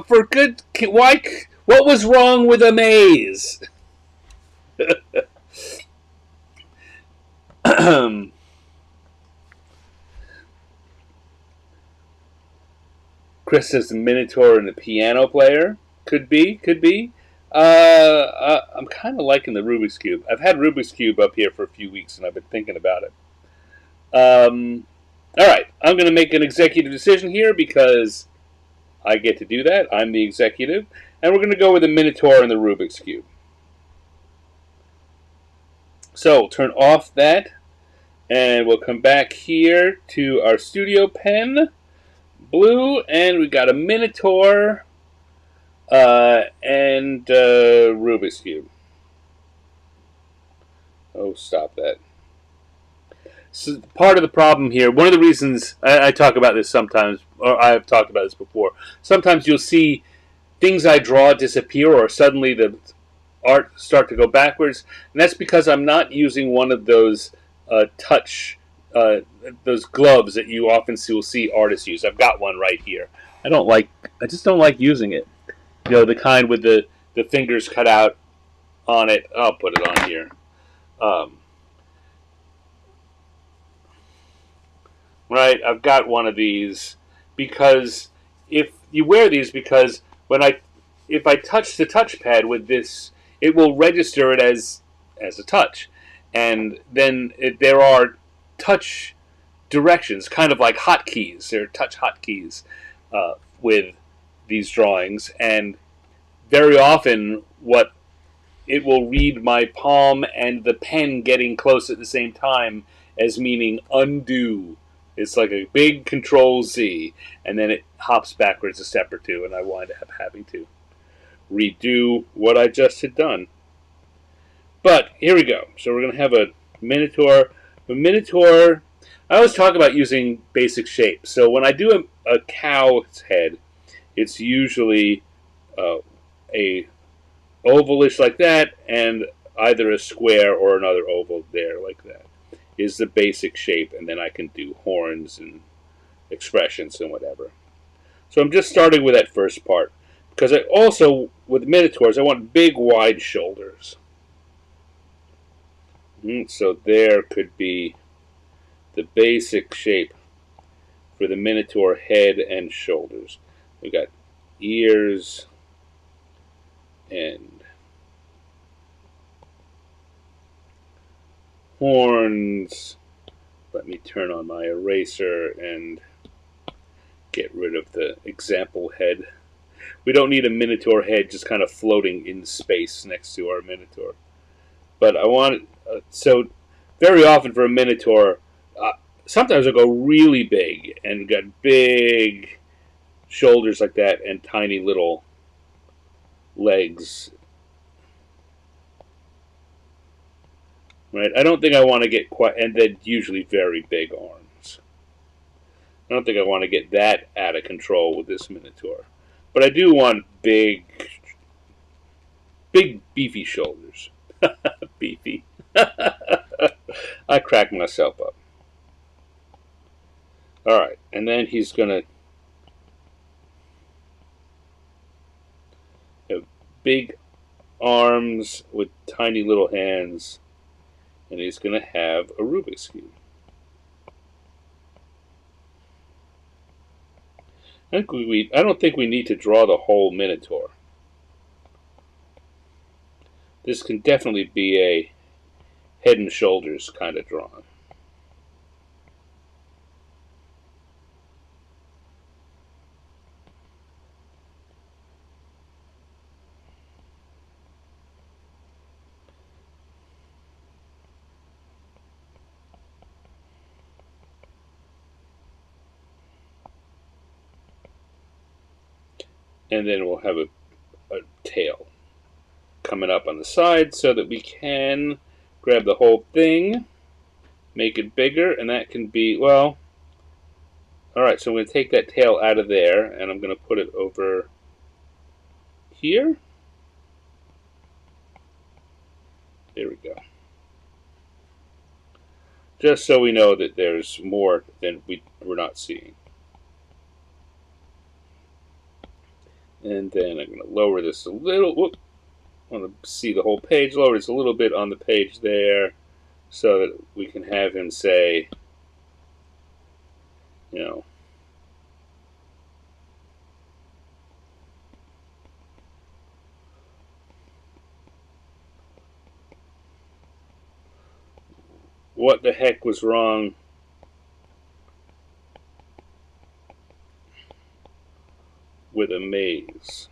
for good, why? What was wrong with a maze? Chris says the Minotaur and the piano player. Could be. I'm kind of liking the Rubik's Cube. I've had Rubik's Cube up here for a few weeks, and I've been thinking about it. All right, I'm going to make an executive decision here because I get to do that. I'm the executive. And we're going to go with the Minotaur and the Rubik's Cube. So, turn off that. And we'll come back here to our studio pen. Blue. And we got a Minotaur and Rubik's Cube. Oh, stop that. So part of the problem here, one of the reasons I talk about this sometimes, or I've talked about this before, sometimes you'll see things I draw disappear or suddenly the art start to go backwards, and that's because I'm not using one of those those gloves that you often will see artists use. I've got one right here. I just don't like using it. You know, the kind with the fingers cut out on it. I'll put it on here. Right, I've got one of these because if you wear these, because if I touch the touchpad with this, it will register it as a touch, and then there are touch directions, kind of like hotkeys. There are touch hotkeys with these drawings, and very often it will read my palm and the pen getting close at the same time as meaning undo. It's like a big Control-Z, and then it hops backwards a step or two, and I wind up having to redo what I just had done. But here we go. So we're going to have a Minotaur. A Minotaur, I always talk about using basic shapes. So when I do a cow's head, it's usually a ovalish like that, and either a square or another oval there like that is the basic shape, and then I can do horns and expressions and whatever. So I'm just starting with that first part, because I also, with Minotaurs, I want big, wide shoulders. So there could be the basic shape for the Minotaur head and shoulders. We've got ears and horns. Let me turn on my eraser and get rid of the example head. We don't need a Minotaur head just kind of floating in space next to our Minotaur. But I want so very often for a Minotaur, sometimes I'll go really big and got big shoulders like that and tiny little legs. Right? I don't think I want to get quite, and then usually very big arms. I don't think I want to get that out of control with this Minotaur. But I do want big, beefy shoulders. Beefy. I crack myself up. Alright, and then he's going to have big arms with tiny little hands, and he's going to have a Rubik's Cube. I don't think we need to draw the whole Minotaur. This can definitely be a head and shoulders kind of drawing. And then we'll have a tail coming up on the side so that we can grab the whole thing, make it bigger, and that can be, well, alright, so I'm going to take that tail out of there, and I'm going to put it over here. There we go. Just so we know that there's more than we're not seeing. And then I'm going to lower this a little. Whoop. I want to see the whole page. Lower this a little bit on the page there so that we can have him say, you know, what the heck was wrong with a maze?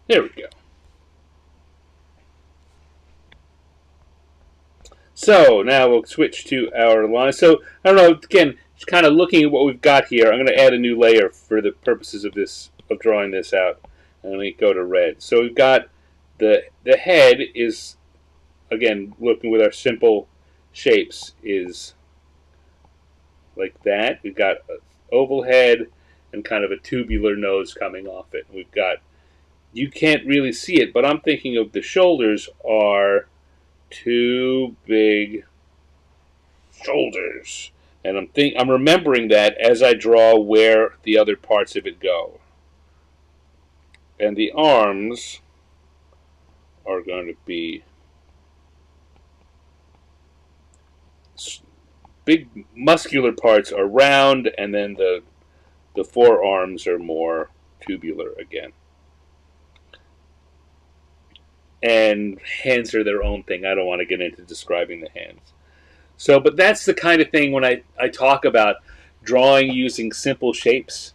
There we go. So now we'll switch to our line. So I don't know, again, just kind of looking at what we've got here, I'm going to add a new layer for the purposes of this, of drawing this out. And let me go to red. So we've got the head is, again, looking with our simple shapes, is like that. We've got an oval head and kind of a tubular nose coming off it. We've got, you can't really see it, but I'm thinking of the shoulders are two big shoulders, and I'm remembering that as I draw where the other parts of it go. And the arms are going to be big muscular parts are round, and then the forearms are more tubular again. And hands are their own thing. I don't want to get into describing the hands. So, but that's the kind of thing when I talk about drawing using simple shapes.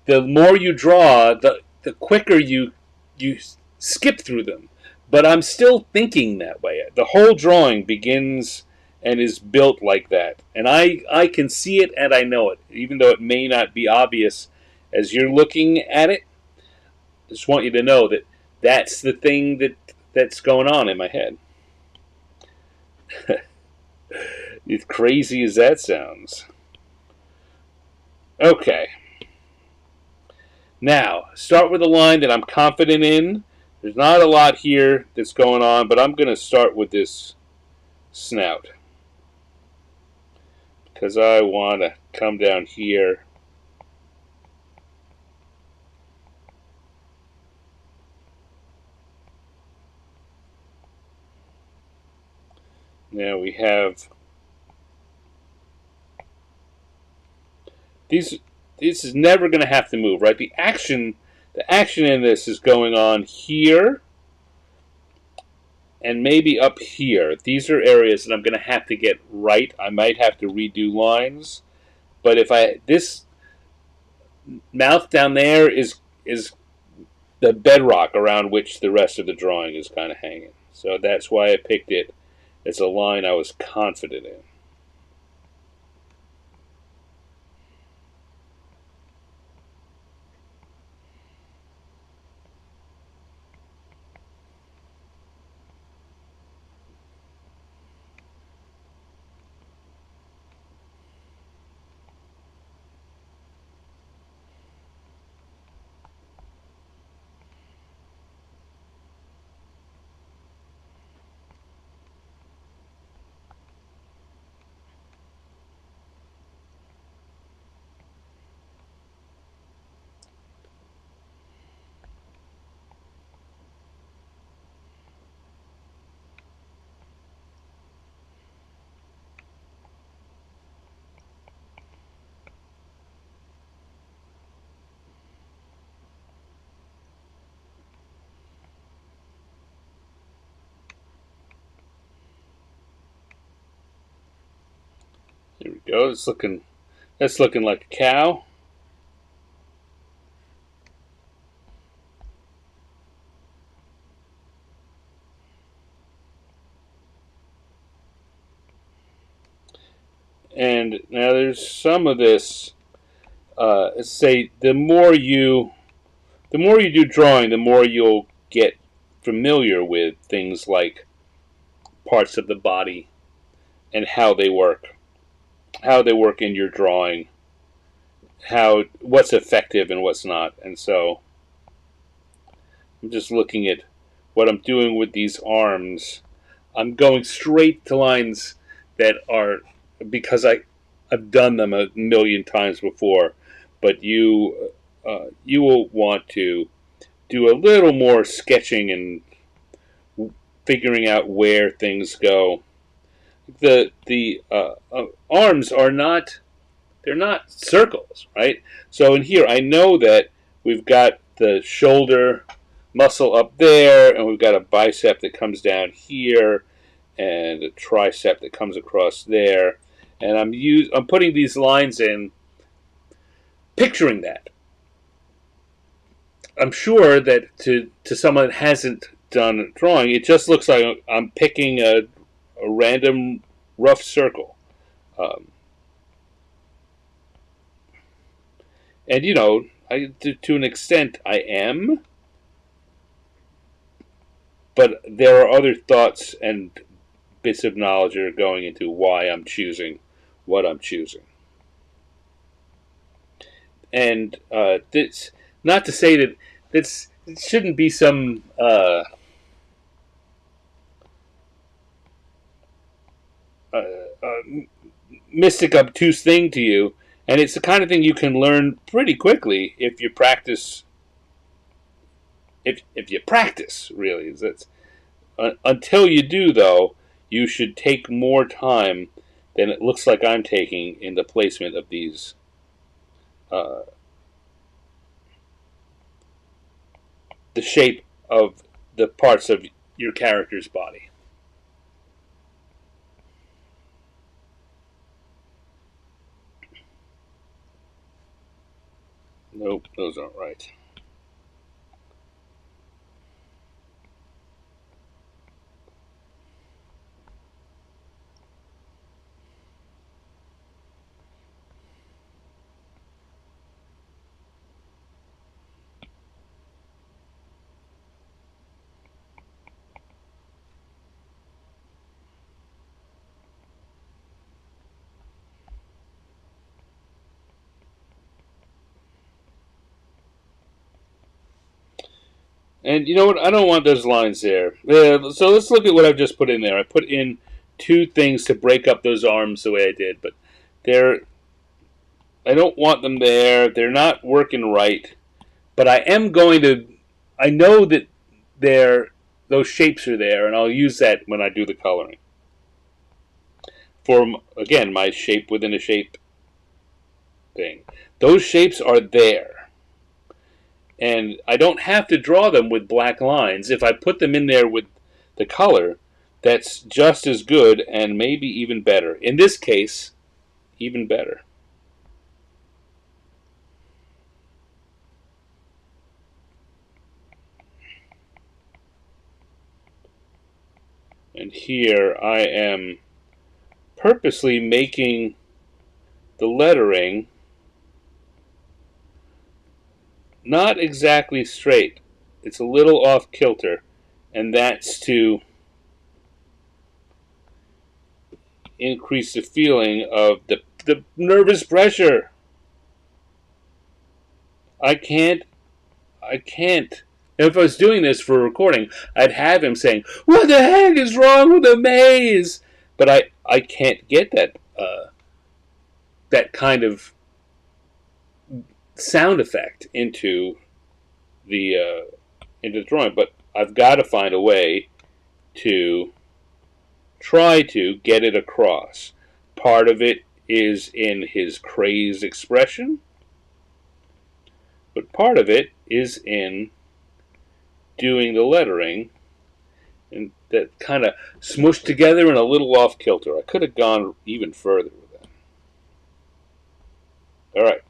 The more you draw, the quicker you skip through them. But I'm still thinking that way. The whole drawing begins and is built like that. And I can see it and I know it, even though it may not be obvious as you're looking at it. I just want you to know that that's the thing that's going on in my head. As crazy as that sounds. Okay. Now, start with a line that I'm confident in. There's not a lot here that's going on, but I'm going to start with this snout. Because I want to come down here. Now we have these. This is never going to have to move, right? The action in this is going on here and maybe up here. These are areas that I'm going to have to get right. I might have to redo lines, but if this mouth down there is the bedrock around which the rest of the drawing is kind of hanging. So that's why I picked it. It's a line I was confident in. Here we go. That's looking like a cow. And now there's some of this. Say the more you do drawing, the more you'll get familiar with things like parts of the body and how they work in your drawing, what's effective and what's not. And so I'm just looking at what I'm doing with these arms. I'm going straight to lines that are, because I've done them a million times before, but you will want to do a little more sketching and figuring out where things go. The arms are not, they're not circles, right? So in here, I know that we've got the shoulder muscle up there, and we've got a bicep that comes down here, and a tricep that comes across there. And I'm putting these lines in, picturing that. I'm sure that to someone that hasn't done drawing, it just looks like I'm picking a random rough circle. And to an extent, I am, but there are other thoughts and bits of knowledge that are going into why I'm choosing what I'm choosing. And it's not to say that it shouldn't be some mystic, obtuse thing to you, and it's the kind of thing you can learn pretty quickly if you practice. If you practice, really, that's until you do, though, you should take more time than it looks like I'm taking in the placement of these. The shape of the parts of your character's body. Nope, those aren't right. And you know what? I don't want those lines there. So let's look at what I've just put in there. I put in two things to break up those arms the way I did, but they're I don't want them there. They're not working right. But I am going to. I know that those shapes are there, and I'll use that when I do the coloring. For again, my shape within a shape thing. Those shapes are there. And I don't have to draw them with black lines. If I put them in there with the color, that's just as good and maybe even better. In this case, even better. And here I am purposely making the lettering not exactly straight. It's a little off kilter, and that's to increase the feeling of the nervous pressure. I can't. If I was doing this for recording, I'd have him saying, "What the heck is wrong with the maze?" But I can't get that kind of sound effect into the drawing. But I've got to find a way to try to get it across. Part of it is in his crazed expression, but part of it is in doing the lettering, and that kind of smushed together and a little off kilter. I could have gone even further with that. All right.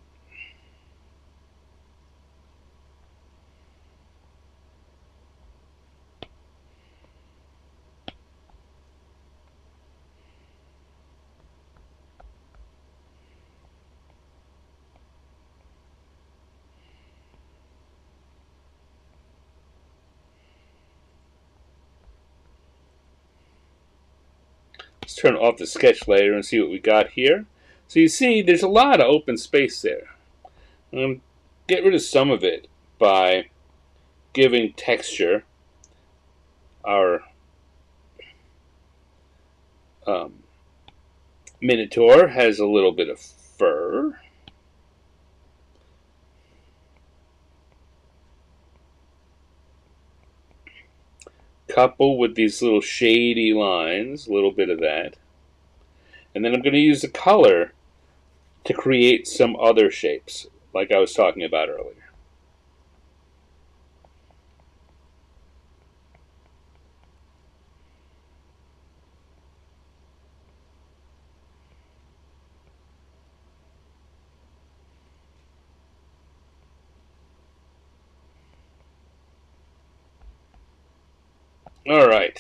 Let's turn off the sketch layer and see what we got here. So you see there's a lot of open space there. Get rid of some of it by giving texture. Our Minotaur has a little bit of fur. Couple with these little shady lines, a little bit of that. And then I'm going to use the color to create some other shapes, like I was talking about earlier. All right.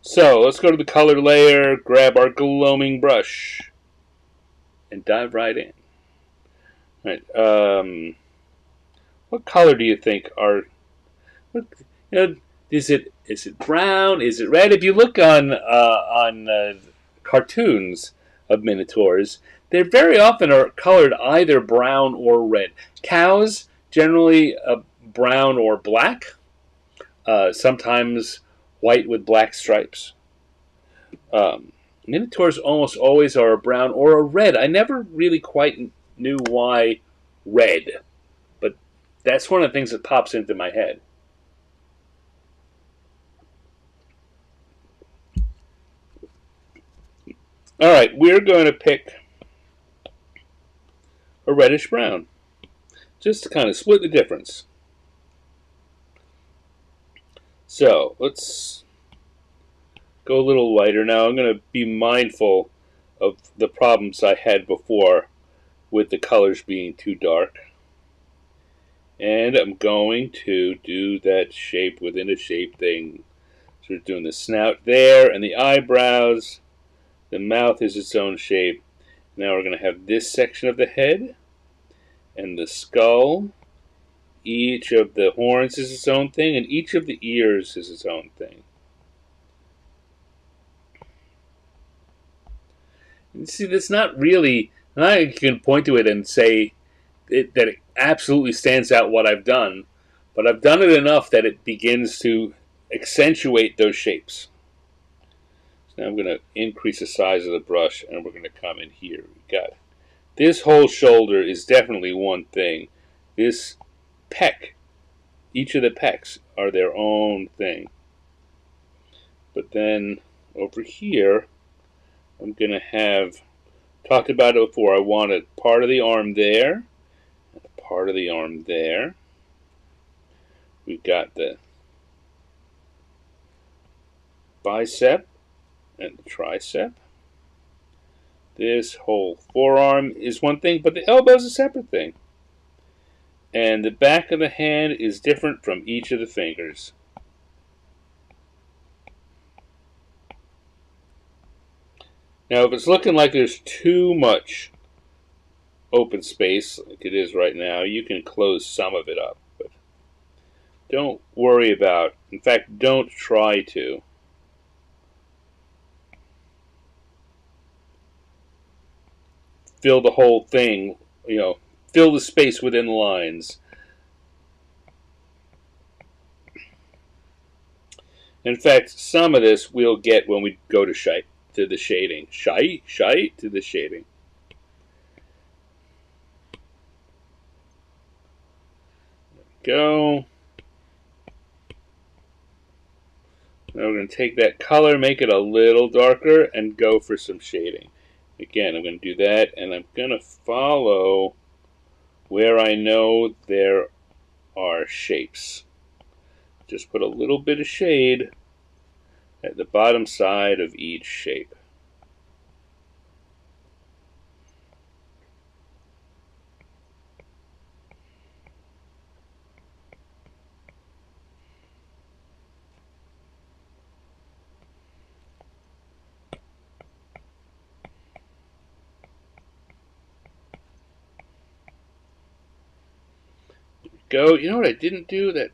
So let's go to the color layer, grab our gloaming brush, and dive right in. All right. What color do you think are? Is it brown? Is it red? If you look on cartoons of minotaurs, they very often are colored either brown or red. Cows generally brown or black. Sometimes white with black stripes. Minotaurs almost always are a brown or a red. I never really quite knew why red, but that's one of the things that pops into my head. All right, we're going to pick a reddish brown, just to kind of split the difference. So let's go a little lighter now. I'm going to be mindful of the problems I had before with the colors being too dark. And I'm going to do that shape within a shape thing. So we're doing the snout there and the eyebrows. The mouth is its own shape. Now we're going to have this section of the head and the skull. Each of the horns is its own thing, and each of the ears is its own thing. And see, that's not really. I can point to it and say it absolutely stands out what I've done, but I've done it enough that it begins to accentuate those shapes. So now I'm going to increase the size of the brush, and we're going to come in here. We got this whole shoulder is definitely one thing. This pec, each of the pecs are their own thing. But then over here, I'm going to have, talked about it before, I wanted part of the arm there, and part of the arm there. We've got the bicep and the tricep. This whole forearm is one thing, but the elbow is a separate thing. And the back of the hand is different from each of the fingers. Now, if it's looking like there's too much open space, like it is right now, you can close some of it up. But don't worry about, in fact, don't try to. Fill the whole thing, fill the space within the lines. In fact, some of this we'll get when we go to the shading. To the shading. Go. Now we're going to take that color, make it a little darker, and go for some shading. Again, I'm going to do that, and I'm going to follow where I know there are shapes. Just put a little bit of shade at the bottom side of each shape. Go. You know what I didn't do? That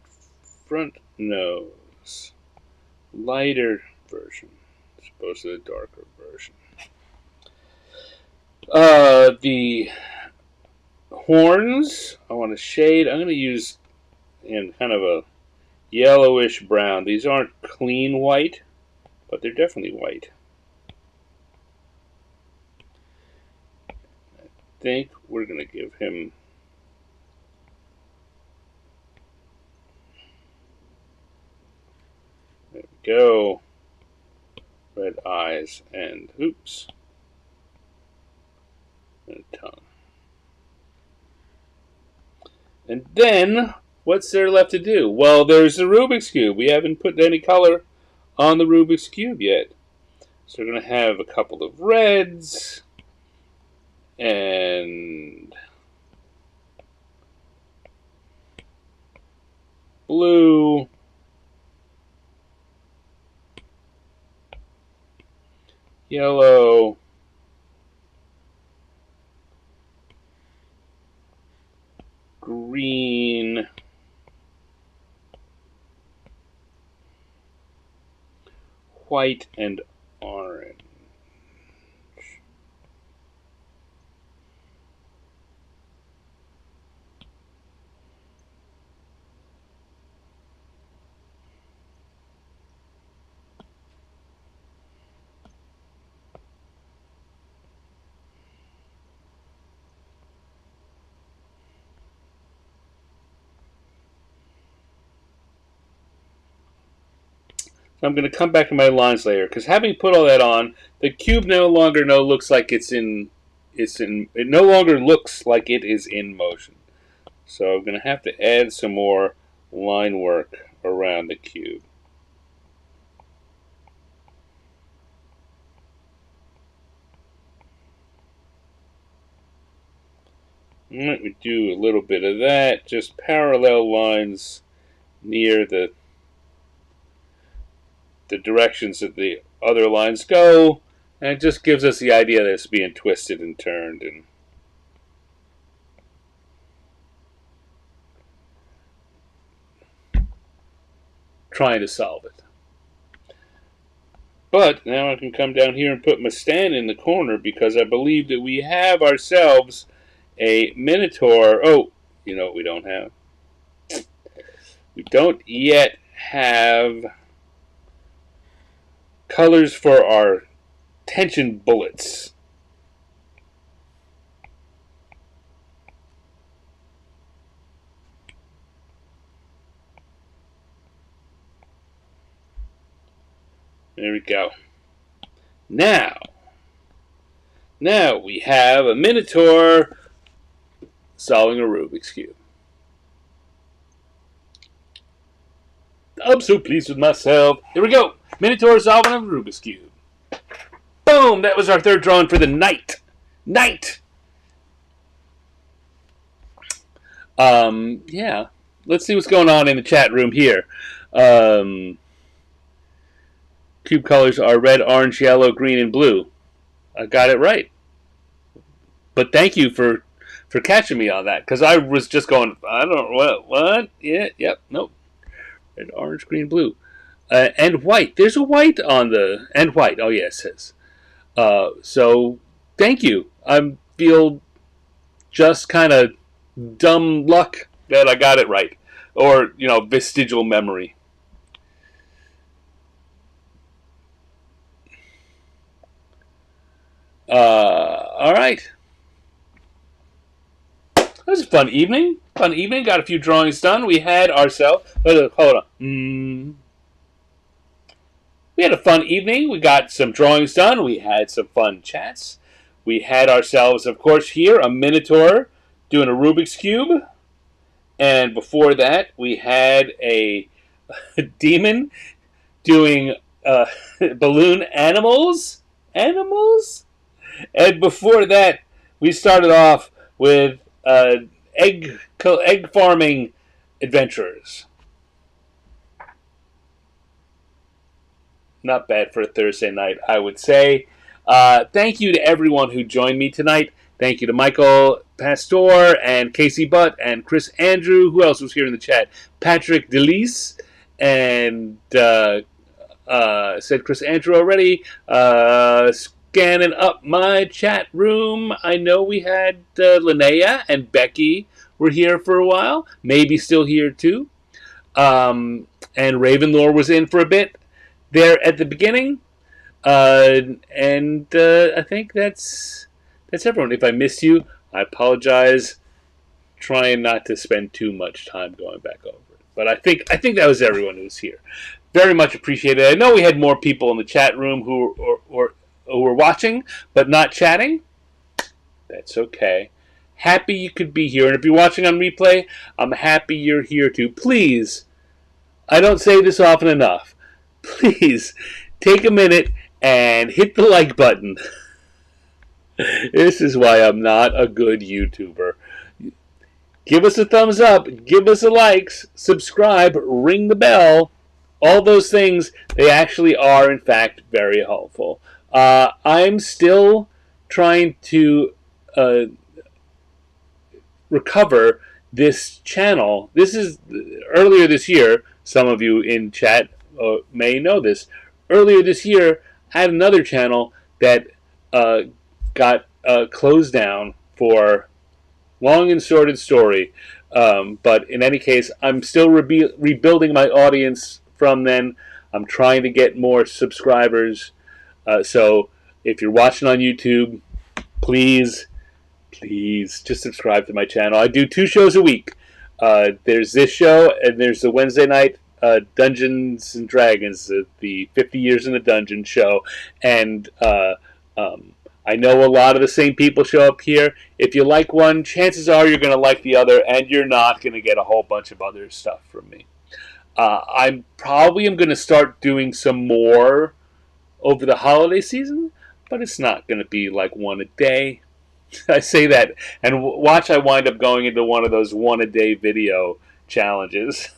front nose. Lighter version as opposed to the darker version. The horns, I want to shade. I'm going to use in kind of a yellowish brown. These aren't clean white, but they're definitely white. I think we're going to give him go red eyes and oops and tongue. And then what's there left to do? Well, there's the Rubik's Cube. We haven't put any color on the Rubik's Cube yet. So we're going to have a couple of reds and blue, yellow, green, white, and orange. So I'm going to come back to my lines layer because having put all that on, the cube no longer looks like it no longer looks like it is in motion. So I'm going to have to add some more line work around the cube. Let me do a little bit of that, just parallel lines near the directions that the other lines go, and it just gives us the idea that it's being twisted and turned and trying to solve it. But now I can come down here and put my stand in the corner because I believe that we have ourselves a Minotaur. Oh, you know what we don't have? We don't yet have colors for our tension bullets. There we go. Now we have a Minotaur solving a Rubik's Cube. I'm so pleased with myself. Here we go. Minotaur solving a Rubik's Cube. Boom! That was our third drawing for the night. Yeah. Let's see what's going on in the chat room here. Cube colors are red, orange, yellow, green, and blue. I got it right. But thank you for catching me on that, because I was just going, I don't know, what? Yeah, yep, nope. Red, orange, green, blue. And white. There's a white on the, and white. Oh, yeah, it says. So, thank you. I feel just kind of dumb luck that I got it right. Or, vestigial memory. All right. That was a fun evening. Got a few drawings done. We had ourselves. Hold on. We had a fun evening. We got some drawings done. We had some fun chats. We had ourselves, of course, here a Minotaur doing a Rubik's Cube. And before that, we had a demon doing balloon animals. And before that, we started off with egg farming adventurers. Not bad for a Thursday night, I would say. Thank you to everyone who joined me tonight. Thank you to Michael Pastor and Casey Butt and Chris Andrew. Who else was here in the chat? Patrick DeLise and said Chris Andrew already. Scanning up my chat room. I know we had Linnea and Becky were here for a while. Maybe still here too. And Ravenlore was in for a bit there at the beginning. And I think that's everyone. If I missed you, I apologize. Trying not to spend too much time going back over it. But I think that was everyone who was here. Very much appreciated. I know we had more people in the chat room who were watching, but not chatting. That's okay. Happy you could be here. And if you're watching on replay, I'm happy you're here too. Please, I don't say this often enough. Please, take a minute and hit the like button. This is why I'm not a good YouTuber. Give us a thumbs up. Give us a likes. Subscribe. Ring the bell. All those things, they actually are, in fact, very helpful. I'm still trying to recover this channel. This is earlier this year. Some of you in chat may know this. Earlier this year, I had another channel that got closed down for long and sordid story. But in any case, I'm still rebuilding my audience from then. I'm trying to get more subscribers. So if you're watching on YouTube, please just subscribe to my channel. I do 2 shows a week. There's this show, and there's the Wednesday night Dungeons and Dragons, the 50 Years in the Dungeon show. And I know a lot of the same people show up here. If you like one, chances are you're going to like the other, and you're not going to get a whole bunch of other stuff from me. I probably am going to start doing some more over the holiday season, but it's not going to be like one a day. I say that, and watch I wind up going into one of those one-a-day video challenges.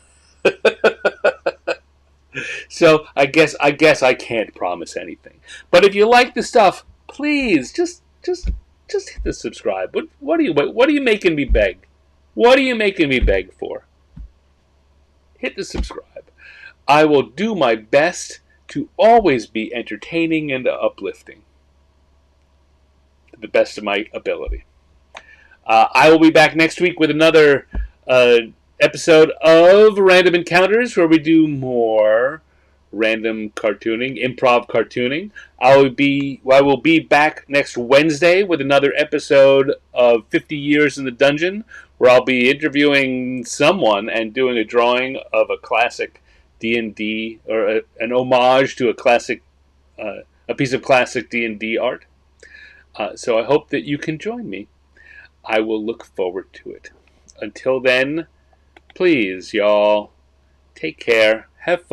So I guess I can't promise anything. But if you like the stuff, please just hit the subscribe. What are you making me beg? What are you making me beg for? Hit the subscribe. I will do my best to always be entertaining and uplifting to the best of my ability. I will be back next week with another episode of Random Encounters, where we do more random cartooning, improv cartooning. I will be back next Wednesday with another episode of 50 Years in the Dungeon, where I'll be interviewing someone and doing a drawing of a classic D&D, or an homage to a piece of classic D&D art. So I hope that you can join me. I will look forward to it. Until then, please, y'all, take care, have fun.